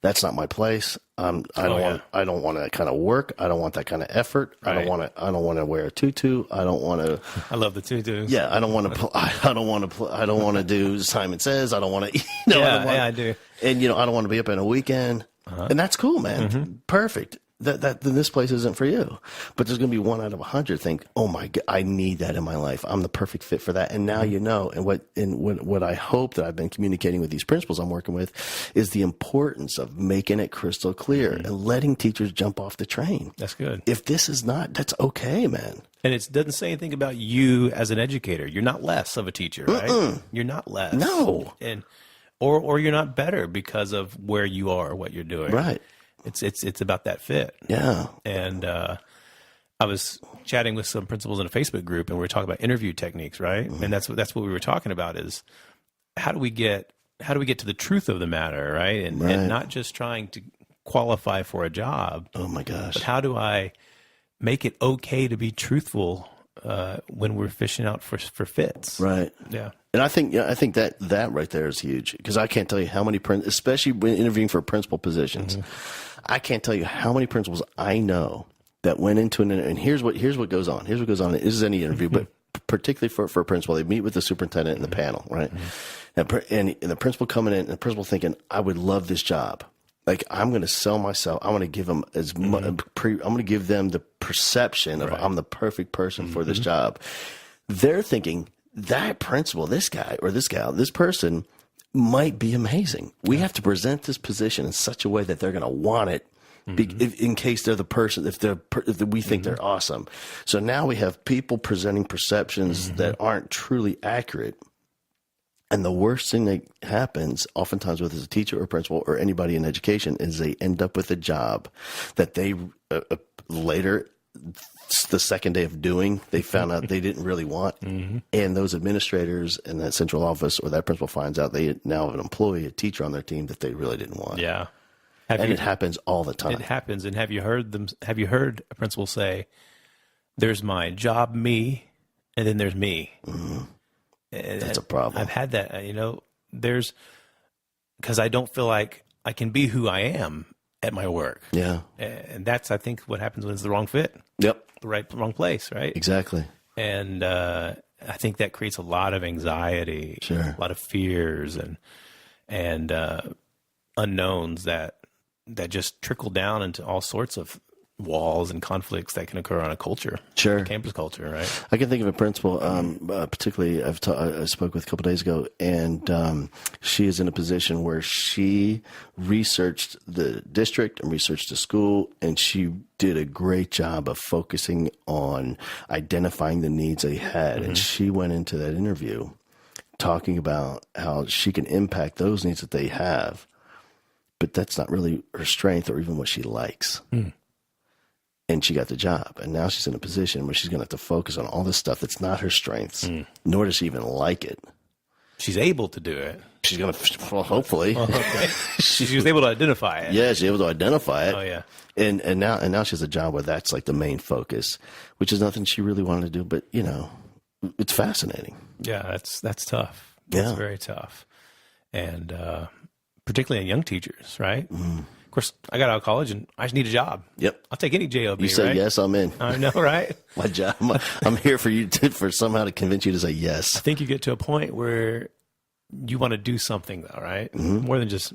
That's not my place. I don't want that kind of work. I don't want that kind of effort. Right. I don't want to wear a tutu. I don't want to. I love the tutus. Yeah, I don't want to. I don't want to do Simon Says. I don't want to. I do. And I don't want to be up in a weekend. And that's cool, man. Perfect. That then this place isn't for you. But there's going to be 1 out of 100 think, oh my God, I need that in my life. I'm the perfect fit for that. And now you know. And what I hope that I've been communicating with these principals I'm working with is the importance of making it crystal clear and letting teachers jump off the train. That's good. If this is not, that's okay, man. And it doesn't say anything about you as an educator. You're not less of a teacher, right? You're not less. No. And or you're not better because of where you are, what you're doing. Right. It's about that fit. Yeah. And I was chatting with some principals in a Facebook group, and we were talking about interview techniques, right? And that's what we were talking about is how do we get to the truth of the matter, right? And not just trying to qualify for a job. Oh my gosh. But how do I make it okay to be truthful when we're fishing out for fits? Right. Yeah. And I think that right there is huge because I can't tell you how many especially when interviewing for principal positions, I can't tell you how many principals I know that went into and here's what goes on. Here's what goes on. This is any interview, but particularly for a principal, they meet with the superintendent and the panel, right? And the principal coming in and the principal thinking, I would love this job. Like I'm going to sell myself. I want to give them I'm going to give them the perception of I'm the perfect person for this job. They're thinking that principal, this guy or this gal, this person might be amazing. We have to present this position in such a way that they're going to want it in case they're the person, if we think they're awesome. So now we have people presenting perceptions that aren't truly accurate. And the worst thing that happens oftentimes with as a teacher or principal or anybody in education is they end up with a job that they later, the second day of doing, they found out they didn't really want. And those administrators in that central office or that principal finds out they now have an employee, a teacher on their team that they really didn't want. Yeah. It happens all the time. It happens. And have you heard a principal say, there's my job, me, and then there's me? That's a problem. I've had that, because I don't feel like I can be who I am at my work. Yeah. And that's, I think, what happens when it's the wrong fit. Yep. The wrong place, right? Exactly. And I think that creates a lot of anxiety, Sure. a lot of fears and unknowns that just trickle down into all sorts of walls and conflicts that can occur on a culture, Sure. a campus culture, right? I can think of a principal, particularly I spoke with a couple days ago, and she is in a position where she researched the district and researched the school, and she did a great job of focusing on identifying the needs they had. And she went into that interview talking about how she can impact those needs that they have, but that's not really her strength or even what she likes. And she got the job. And now she's in a position where she's going to have to focus on all this stuff that's not her strengths, nor does she even like it. She's able to do it. She's going to, well, hopefully. Okay. She was able to identify it. Yeah, she's able to identify it. Oh, yeah. And now she has a job where that's like the main focus, which is nothing she really wanted to do. But, it's fascinating. Yeah, that's tough. That's very tough. And particularly in young teachers, right? Of course, I got out of college and I just need a job. Yep. I'll take any job. You say right? yes, I'm in. I know, right? My job. I'm here for you for somehow to convince you to say yes. I think you get to a point where you want to do something, though, right? More than just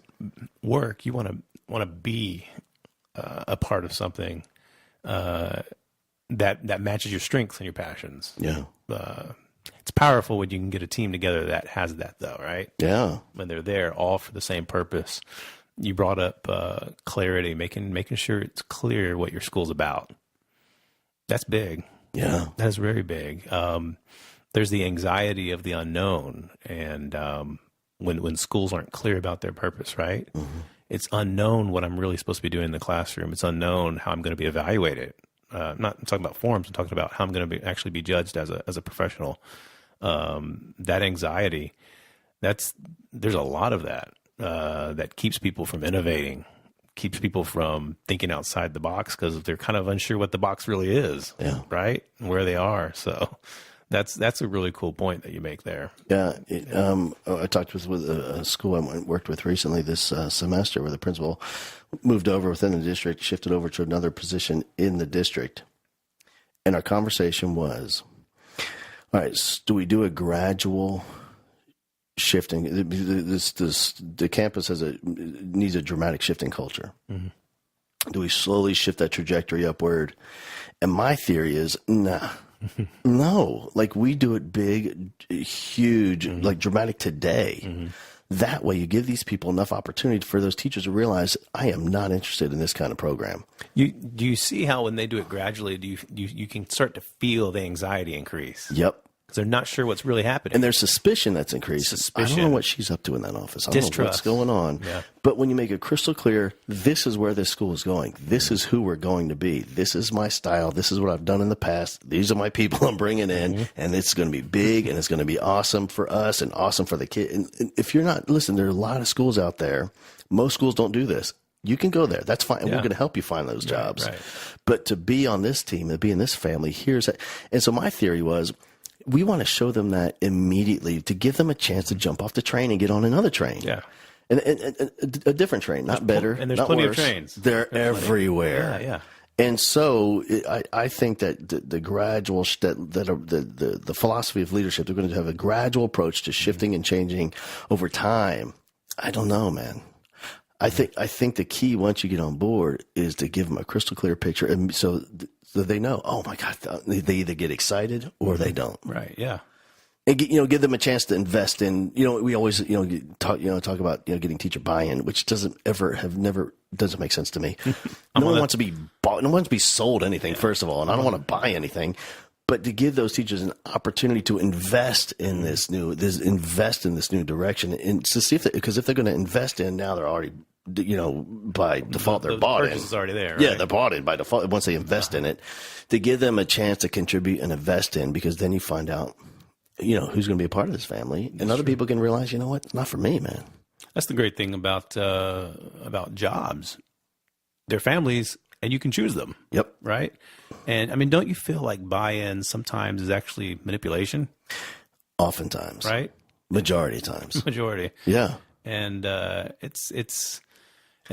work. You want to be a part of something that matches your strengths and your passions. Yeah. It's powerful when you can get a team together that has that, though, right? Yeah. When they're there all for the same purpose. You brought up clarity, making sure it's clear what your school's about. That's big. Yeah. That is very big. There's the anxiety of the unknown, and when schools aren't clear about their purpose, right? It's unknown what I'm really supposed to be doing in the classroom. It's unknown how I'm going to be evaluated. not talking about forms, I'm talking about how I'm going to actually be judged as a professional. That anxiety, there's a lot of that that keeps people from innovating, keeps people from thinking outside the box because they're kind of unsure what the box really is, right? And where they are. So that's a really cool point that you make there. Yeah. I talked with a school I worked with recently this semester where the principal moved over within the district, shifted over to another position in the district. And our conversation was, all right, do we do a gradual shifting? The campus needs a dramatic shift in culture. Mm-hmm. Do we slowly shift that trajectory upward? And my theory is, nah. No, like we do it big, huge, like dramatic today. Mm-hmm. That way you give these people enough opportunity for those teachers to realize I am not interested in this kind of program. Do you see how when they do it gradually, you can start to feel the anxiety increase? Yep. Because they're not sure what's really happening. And there's suspicion that's increased. I don't know what she's up to in that office. I don't know what's going on. Yeah. But when you make it crystal clear, this is where this school is going. This is who we're going to be. This is my style. This is what I've done in the past. These are my people I'm bringing in. And it's going to be big and it's going to be awesome for us and awesome for the kid. And if you're not, listen, there are a lot of schools out there. Most schools don't do this. You can go there. That's fine. And we're going to help you find those jobs. Right. But to be on this team, to be in this family, and so my theory was, we want to show them that immediately to give them a chance to jump off the train and get on another train. Yeah. And a different train, not better, and there's not plenty worse. Of trains. They're everywhere. Yeah. And so I think that the gradual, the philosophy of leadership, they're going to have a gradual approach to shifting and changing over time. I don't know, man. I think the key once you get on board is to give them a crystal clear picture, and so they know. Oh my God, they either get excited or they don't. Right. Yeah. And give them a chance to invest in. We always talk about getting teacher buy-in, which doesn't make sense to me. No one wants to be bought. No one wants to be sold anything. First of all, and I don't want to buy anything. But to give those teachers an opportunity to invest in this new direction, and to see because if they're going to invest in now, they're already, by default, they're bought in. The purchase is already there. Right? Yeah, they're bought in by default once they invest in it. To give them a chance to contribute and invest in, because then you find out, who's going to be a part of this family, and other people can realize, you know what, not for me, man. That's the great thing about jobs. They're families. And you can choose them. Yep. Right? And, I mean, don't you feel like buy-in sometimes is actually manipulation? Oftentimes. Right? Majority of times. Majority. Yeah. And and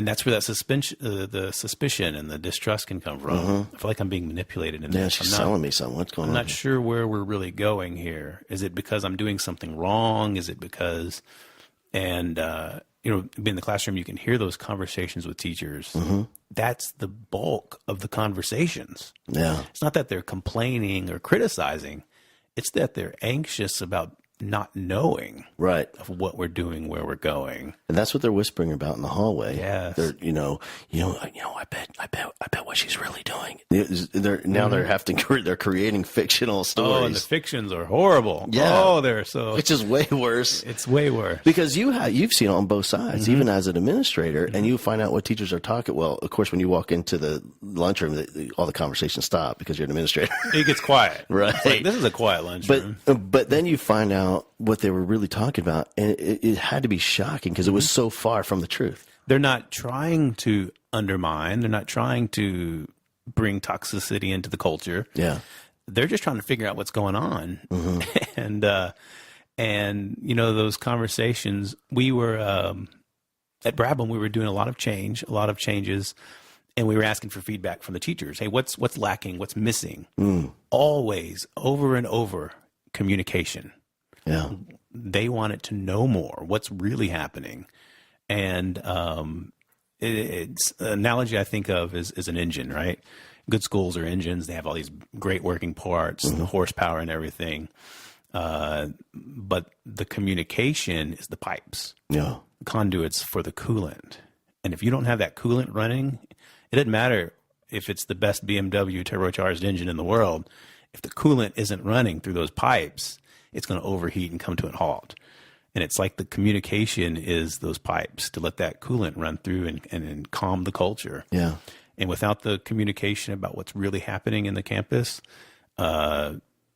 that's where that the suspicion and the distrust can come from. Mm-hmm. I feel like I'm being manipulated in this. Yeah, she's selling me something. What's going on? I'm not sure where we're really going here. Is it because I'm doing something wrong? Is it because... And, being in the classroom, you can hear those conversations with teachers. Mm-hmm. That's the bulk of the conversations. Yeah. It's not that they're complaining or criticizing. It's that they're anxious about not knowing of what we're doing, where we're going. And that's what they're whispering about in the hallway. Yes. They're, I bet what she's really doing. They're creating fictional stories. Oh, and the fictions are horrible. Yeah. Oh, they're so. Which is way worse. It's way worse. Because you've seen it on both sides, even as an administrator, and you find out what teachers are talking. Well, of course, when you walk into the lunchroom, all the conversations stop because you're an administrator. It gets quiet. Right. It's like, this is a quiet lunchroom. But then you find out what they were really talking about, and it had to be shocking because it was so far from the truth. They're not trying to undermine. They're not trying to bring toxicity into the culture. Yeah. They're just trying to figure out what's going on. Mm-hmm. And those conversations, we were at Brabham, we were doing a lot of changes, and we were asking for feedback from the teachers. Hey, what's lacking? What's missing? Always, over and over, communication. Yeah. They wanted to know more. What's really happening? And it's an analogy I think of is an engine, right? Good schools are engines. They have all these great working parts, and the horsepower and everything. But the communication is the pipes. Yeah. Conduits for the coolant. And if you don't have that coolant running, it doesn't matter if it's the best BMW turbocharged engine in the world. If the coolant isn't running through those pipes, it's going to overheat and come to a halt. And it's like the communication is those pipes to let that coolant run through and calm the culture. Yeah. And without the communication about what's really happening in the campus,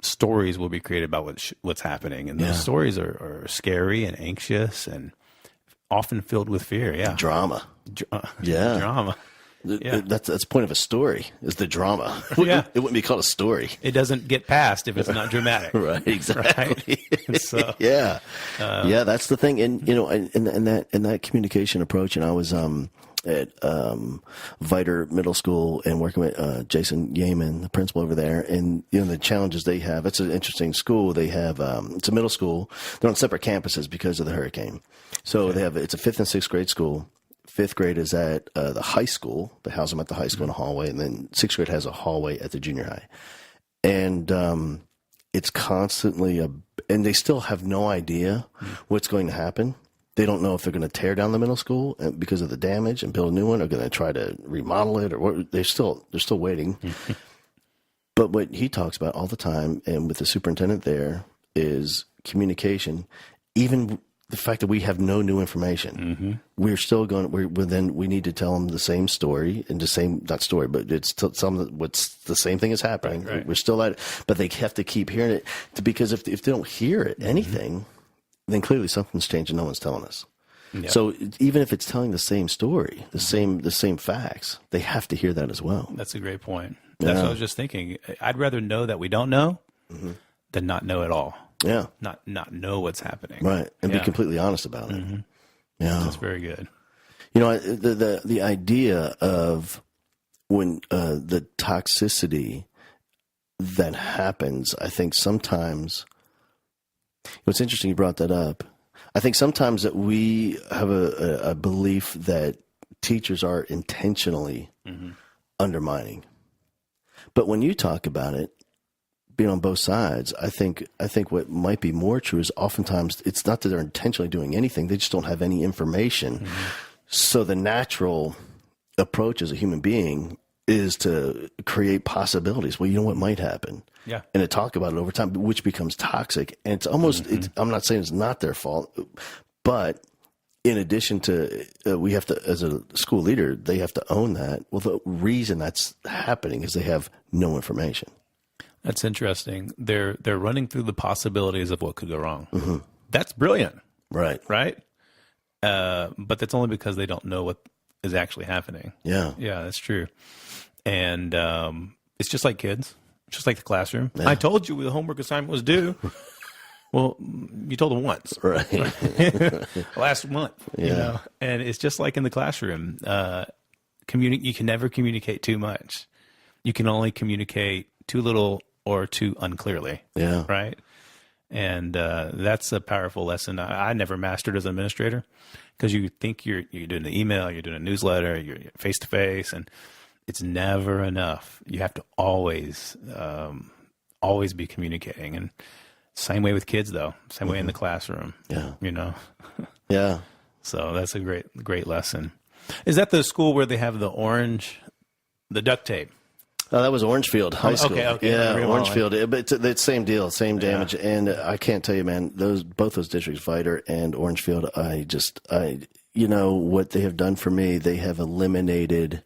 stories will be created about what's happening. And those stories are scary and anxious and often filled with fear. Yeah. Drama. Yeah. Drama. Yeah. That's the point of a story, is the drama. Yeah. It wouldn't be called a story. It doesn't get past if it's not dramatic. Right, exactly. Right? So, yeah. That's the thing. And, in that communication approach, and I was at Viter Middle School and working with Jason Yeaman, the principal over there, and the challenges they have. It's an interesting school. They have it's a middle school. They're on separate campuses because of the hurricane. So it's a 5th and 6th grade school. 5th grade is at the high school. They house them at the high school in a hallway, and then 6th grade has a hallway at the junior high. And it's constantly and they still have no idea what's going to happen. They don't know if they're going to tear down the middle school because of the damage and build a new one, or going to try to remodel it, or what. They're still waiting. But what he talks about all the time, and with the superintendent there, is communication. Even the fact that we have no new information, we're still going. We need to tell them the same story, and not story, but it's what's the same thing is happening. Right. We're still at it, but they have to keep hearing it because if they don't hear it, anything, then clearly something's changed and no one's telling us. Yeah. So even if it's telling the same story, the same facts, they have to hear that as well. That's a great point. That's what I was just thinking. I'd rather know that we don't know than not know at all. Yeah. Not know what's happening. Right. And be completely honest about it. Yeah. That's very good. The idea of when the toxicity that happens, I think sometimes, it's interesting you brought that up. I think sometimes that we have a belief that teachers are intentionally undermining. But when you talk about it, being on both sides, I think what might be more true is oftentimes it's not that they're intentionally doing anything; they just don't have any information. So the natural approach as a human being is to create possibilities. Well, you know what might happen, and to talk about it over time, which becomes toxic. And it's almost I'm not saying it's not their fault, but in addition to we have to, as a school leader, they have to own that. Well, the reason that's happening is they have no information. That's interesting. They're running through the possibilities of what could go wrong. That's brilliant. Right. But that's only because they don't know what is actually happening. Yeah, that's true. And it's just like kids, just like the classroom. Yeah. I told you the homework assignment was due. Well, you told them once, right? Last month, And it's just like in the classroom. You can never communicate too much. You can only communicate too little or too unclearly. Yeah. Right. And that's a powerful lesson I never mastered as an administrator, because you think you're doing an email, you're doing a newsletter, you're face to face, and it's never enough. You have to always be communicating. And same way with kids, though. Same way in the classroom. Yeah. Yeah. So that's a great lesson. Is that the school where they have the duct tape? Oh, that was Orangefield High School. Okay. Yeah, Orangefield. But it's same deal, same damage. Yeah. And I can't tell you, man, both those districts, Viter and Orangefield, what they have done for me, they have eliminated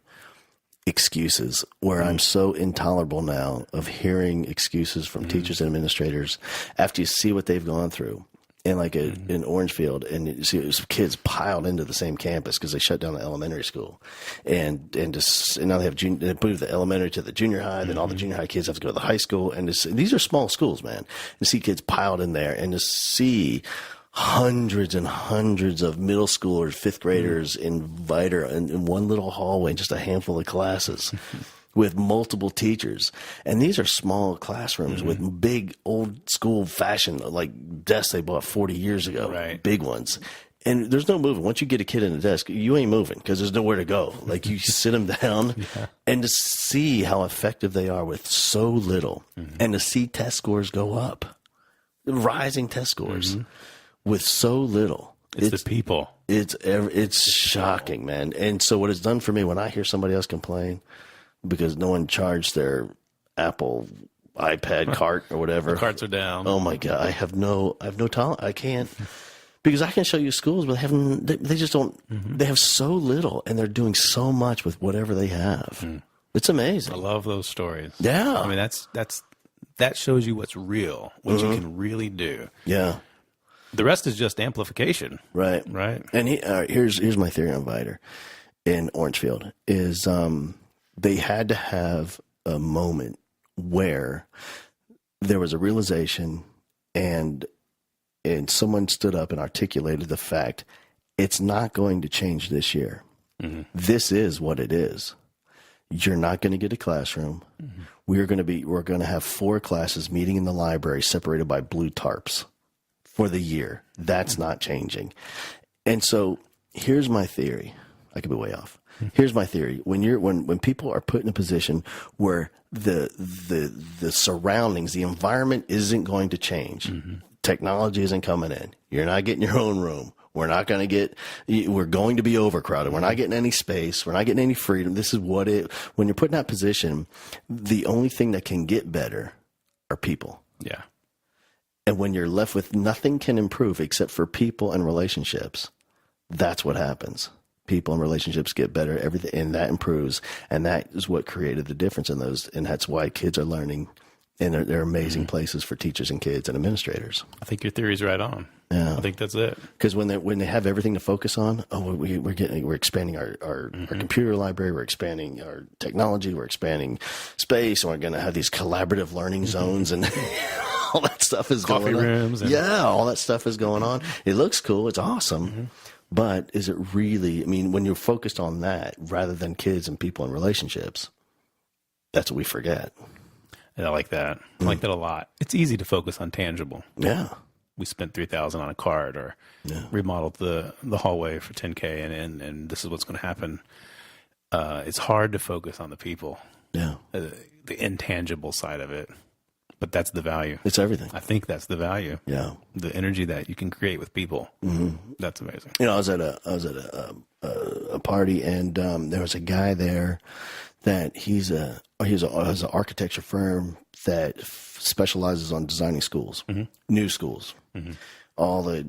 excuses, where I'm so intolerable now of hearing excuses from teachers and administrators after you see what they've gone through. And like in Orangefield, and you see kids piled into the same campus because they shut down the elementary school, and now they have they moved the elementary to the junior high. Then all the junior high kids have to go to the high school, and these are small schools, man. To see kids piled in there, and to see hundreds and hundreds of middle schoolers, fifth graders in Viter in one little hallway, just a handful of classes. With multiple teachers. And these are small classrooms with big old school fashion, like desks they bought 40 years ago, right. Big ones. And there's no moving. Once you get a kid in a desk, you ain't moving because there's nowhere to go. Like you sit them down and to see how effective they are with so little and to see test scores go up, rising test scores with so little. It's the people. It's shocking, man. And so what it's done for me when I hear somebody else complain, because no one charged their Apple iPad cart or whatever. The carts are down. Oh my God. I have no talent. I can't, Because I can show you schools, but they just don't. They have so little, and they're doing so much with whatever they have. It's amazing. I love those stories. Yeah. I mean, that shows you what's real, what you can really do. Yeah. The rest is just amplification. Right. Right. And here's my theory on Viter in Orangefield is they had to have a moment where there was a realization and someone stood up and articulated the fact it's not going to change this year. This is what it is. You're not going to get a classroom. We're going to have 4 classes meeting in the library separated by blue tarps for the year. That's not changing. And so here's my theory. I could be way off. Here's my theory. When people are put in a position where the surroundings, the environment isn't going to change. Technology isn't coming in. You're not getting your own room. We're going to be overcrowded. We're not getting any space. We're not getting any freedom. This is when you're put in that position, the only thing that can get better are people. Yeah. And when you're left with nothing can improve except for people and relationships, that's what happens. People and relationships get better, everything, and that improves. And that is what created the difference in those. And that's why kids are learning. And they're amazing places for teachers and kids and administrators. I think your theory's right on. Yeah. I think that's it. Because when they have everything to focus on, we're expanding our computer library, we're expanding our technology, we're expanding space, and we're going to have these collaborative learning zones and all that stuff is Coffee going on. rooms. Yeah, all that stuff is going on. It looks cool. It's awesome. But is it really, I mean, when you're focused on that rather than kids and people and relationships, that's what we forget. And I like that. I like that a lot. It's easy to focus on tangible. Yeah. We spent $3,000 on a card or remodeled the hallway for $10K and this is what's going to happen. It's hard to focus on the people. Yeah. The intangible side of it. But that's the value. It's everything. I think that's the value. Yeah. The energy that you can create with people. That's amazing. You know, I was at a party and there was a guy there that he's an architecture firm that specializes on designing schools, new schools, all the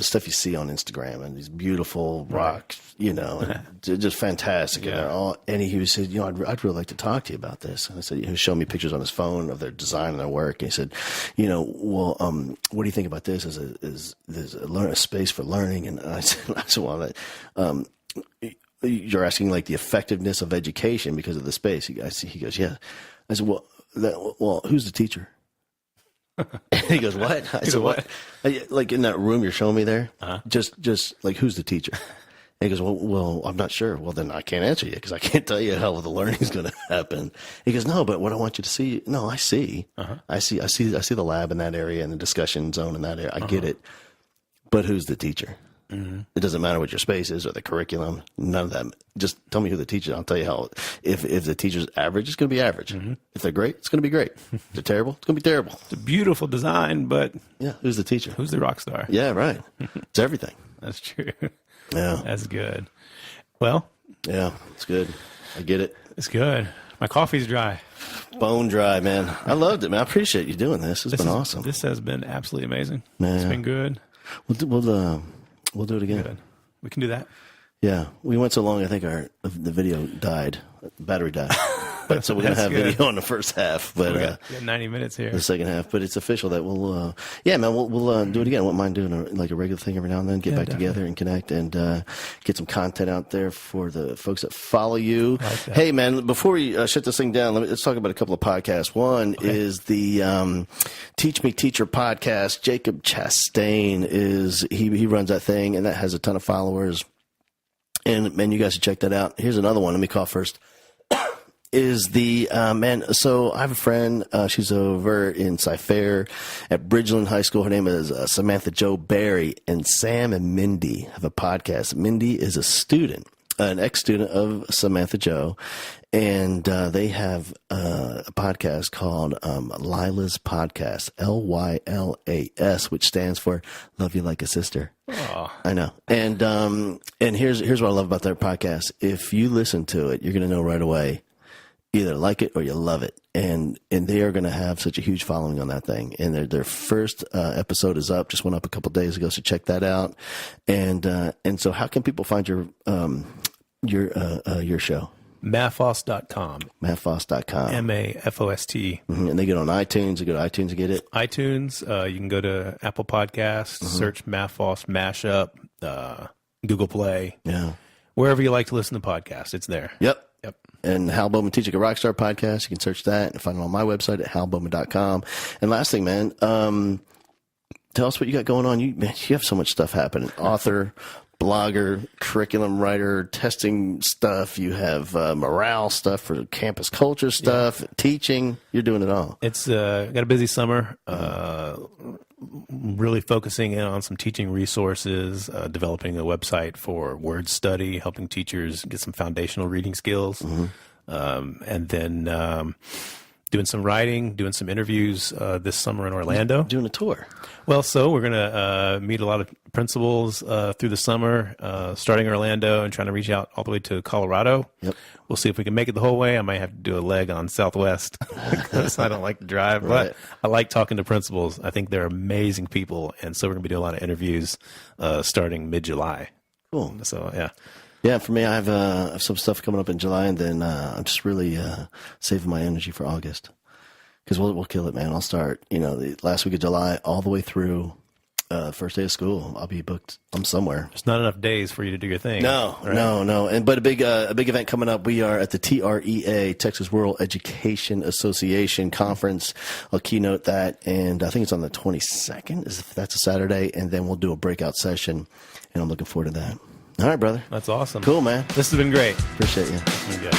stuff you see on Instagram and these beautiful rocks, and just fantastic. Yeah. And he said, I'd really like to talk to you about this. And I said, he was showing me pictures on his phone of their design and their work. And he said, what do you think about this as a space for learning? And I said, well, you're asking like the effectiveness of education because of the space. He goes, yeah. I said, well, who's the teacher? He goes, what? I said, what? Like in that room you're showing me there, just like, who's the teacher? And he goes, well, I'm not sure. Well, then I can't answer you because I can't tell you how the learning is going to happen. He goes, no, but what I want you to see, no, I see, I see the lab in that area and the discussion zone in that area. I get it. But who's the teacher? It doesn't matter what your space is or the curriculum. None of that. Just tell me who the teacher is. I'll tell you how. If the teacher's average, it's going to be average. If they're great, it's going to be great. If they're terrible, it's going to be terrible. It's a beautiful design, but Yeah, who's the teacher? who's the rock star? Yeah, right. It's everything. That's true. Yeah, That's good. Well, yeah, it's good. I get it. it's good. My coffee's dry. Bone dry, man. I loved it, man. I appreciate you doing this. It's been awesome. This has been absolutely amazing. Yeah. It's been good. We'll do it again. Good. We can do that. Yeah, we went so long. I think the video died, the battery died. But so we're gonna have video on the first half, but We got 90 minutes here. the second half. But it's official that we'll do it again. I wouldn't mind doing a regular thing every now and then. Get back together and connect and get some content out there for the folks that follow you. Like that. Hey, man, before we shut this thing down, let's talk about a couple of podcasts. One is the Teach Me Teacher podcast. Jacob Chastain he runs that thing, and that has a ton of followers. And man, you guys should check that out. Here's another one. Let me cough first. Is the so I have a friend, she's over in Cy-Fair at Bridgeland High School. Her name is Samantha Jo Berry, and Sam and Mindy have a podcast. Mindy is a student, an ex-student of Samantha Jo, and they have a podcast called Lila's Podcast, Lylas, which stands for Love You Like a Sister. Oh. I know. And here's what I love about their podcast. If you listen to it, you're going to know right away either like it or you love it, and they are going to have such a huge following on that thing. And their first episode is up, just went up a couple days ago, so check that out. And so, how can people find your show? Mattfoss.com. Mattfoss.com. MAFOST. And they get on iTunes. They go to iTunes to get it. iTunes. You can go to Apple Podcasts, search Mattfoss Mashup, Google Play. Yeah. Wherever you like to listen to podcasts, it's there. Yep. Yep. And Hal Bowman Teaching a Rockstar podcast. You can search that and find it on my website at halbowman.com. And last thing, man, tell us what you got going on. You have so much stuff happening. Author, blogger, curriculum writer, testing stuff. You have morale stuff for campus culture stuff, teaching. You're doing it all. It's got a busy summer. Really focusing in on some teaching resources, developing a website for word study, helping teachers get some foundational reading skills, and then doing some writing, doing some interviews this summer in Orlando. Doing a tour. Well, so we're going to meet a lot of principals through the summer, starting in Orlando and trying to reach out all the way to Colorado. Yep. We'll see if we can make it the whole way. I might have to do a leg on Southwest because I don't like to drive, Right. but I like talking to principals. I think they're amazing people, and so we're going to be doing a lot of interviews starting mid-July. Cool. So, yeah. Yeah, for me, I have some stuff coming up in July, and then I'm just really saving my energy for August because we'll kill it, man. I'll start, the last week of July all the way through first day of school. I'll be booked. I'm somewhere. There's not enough days for you to do your thing. No. But a big event coming up. We are at the TREA, Texas Rural Education Association conference. I'll keynote that, and I think it's on the 22nd. That's a Saturday, and then we'll do a breakout session, and I'm looking forward to that. All right, brother. That's awesome. Cool, man. This has been great. Appreciate you. Good.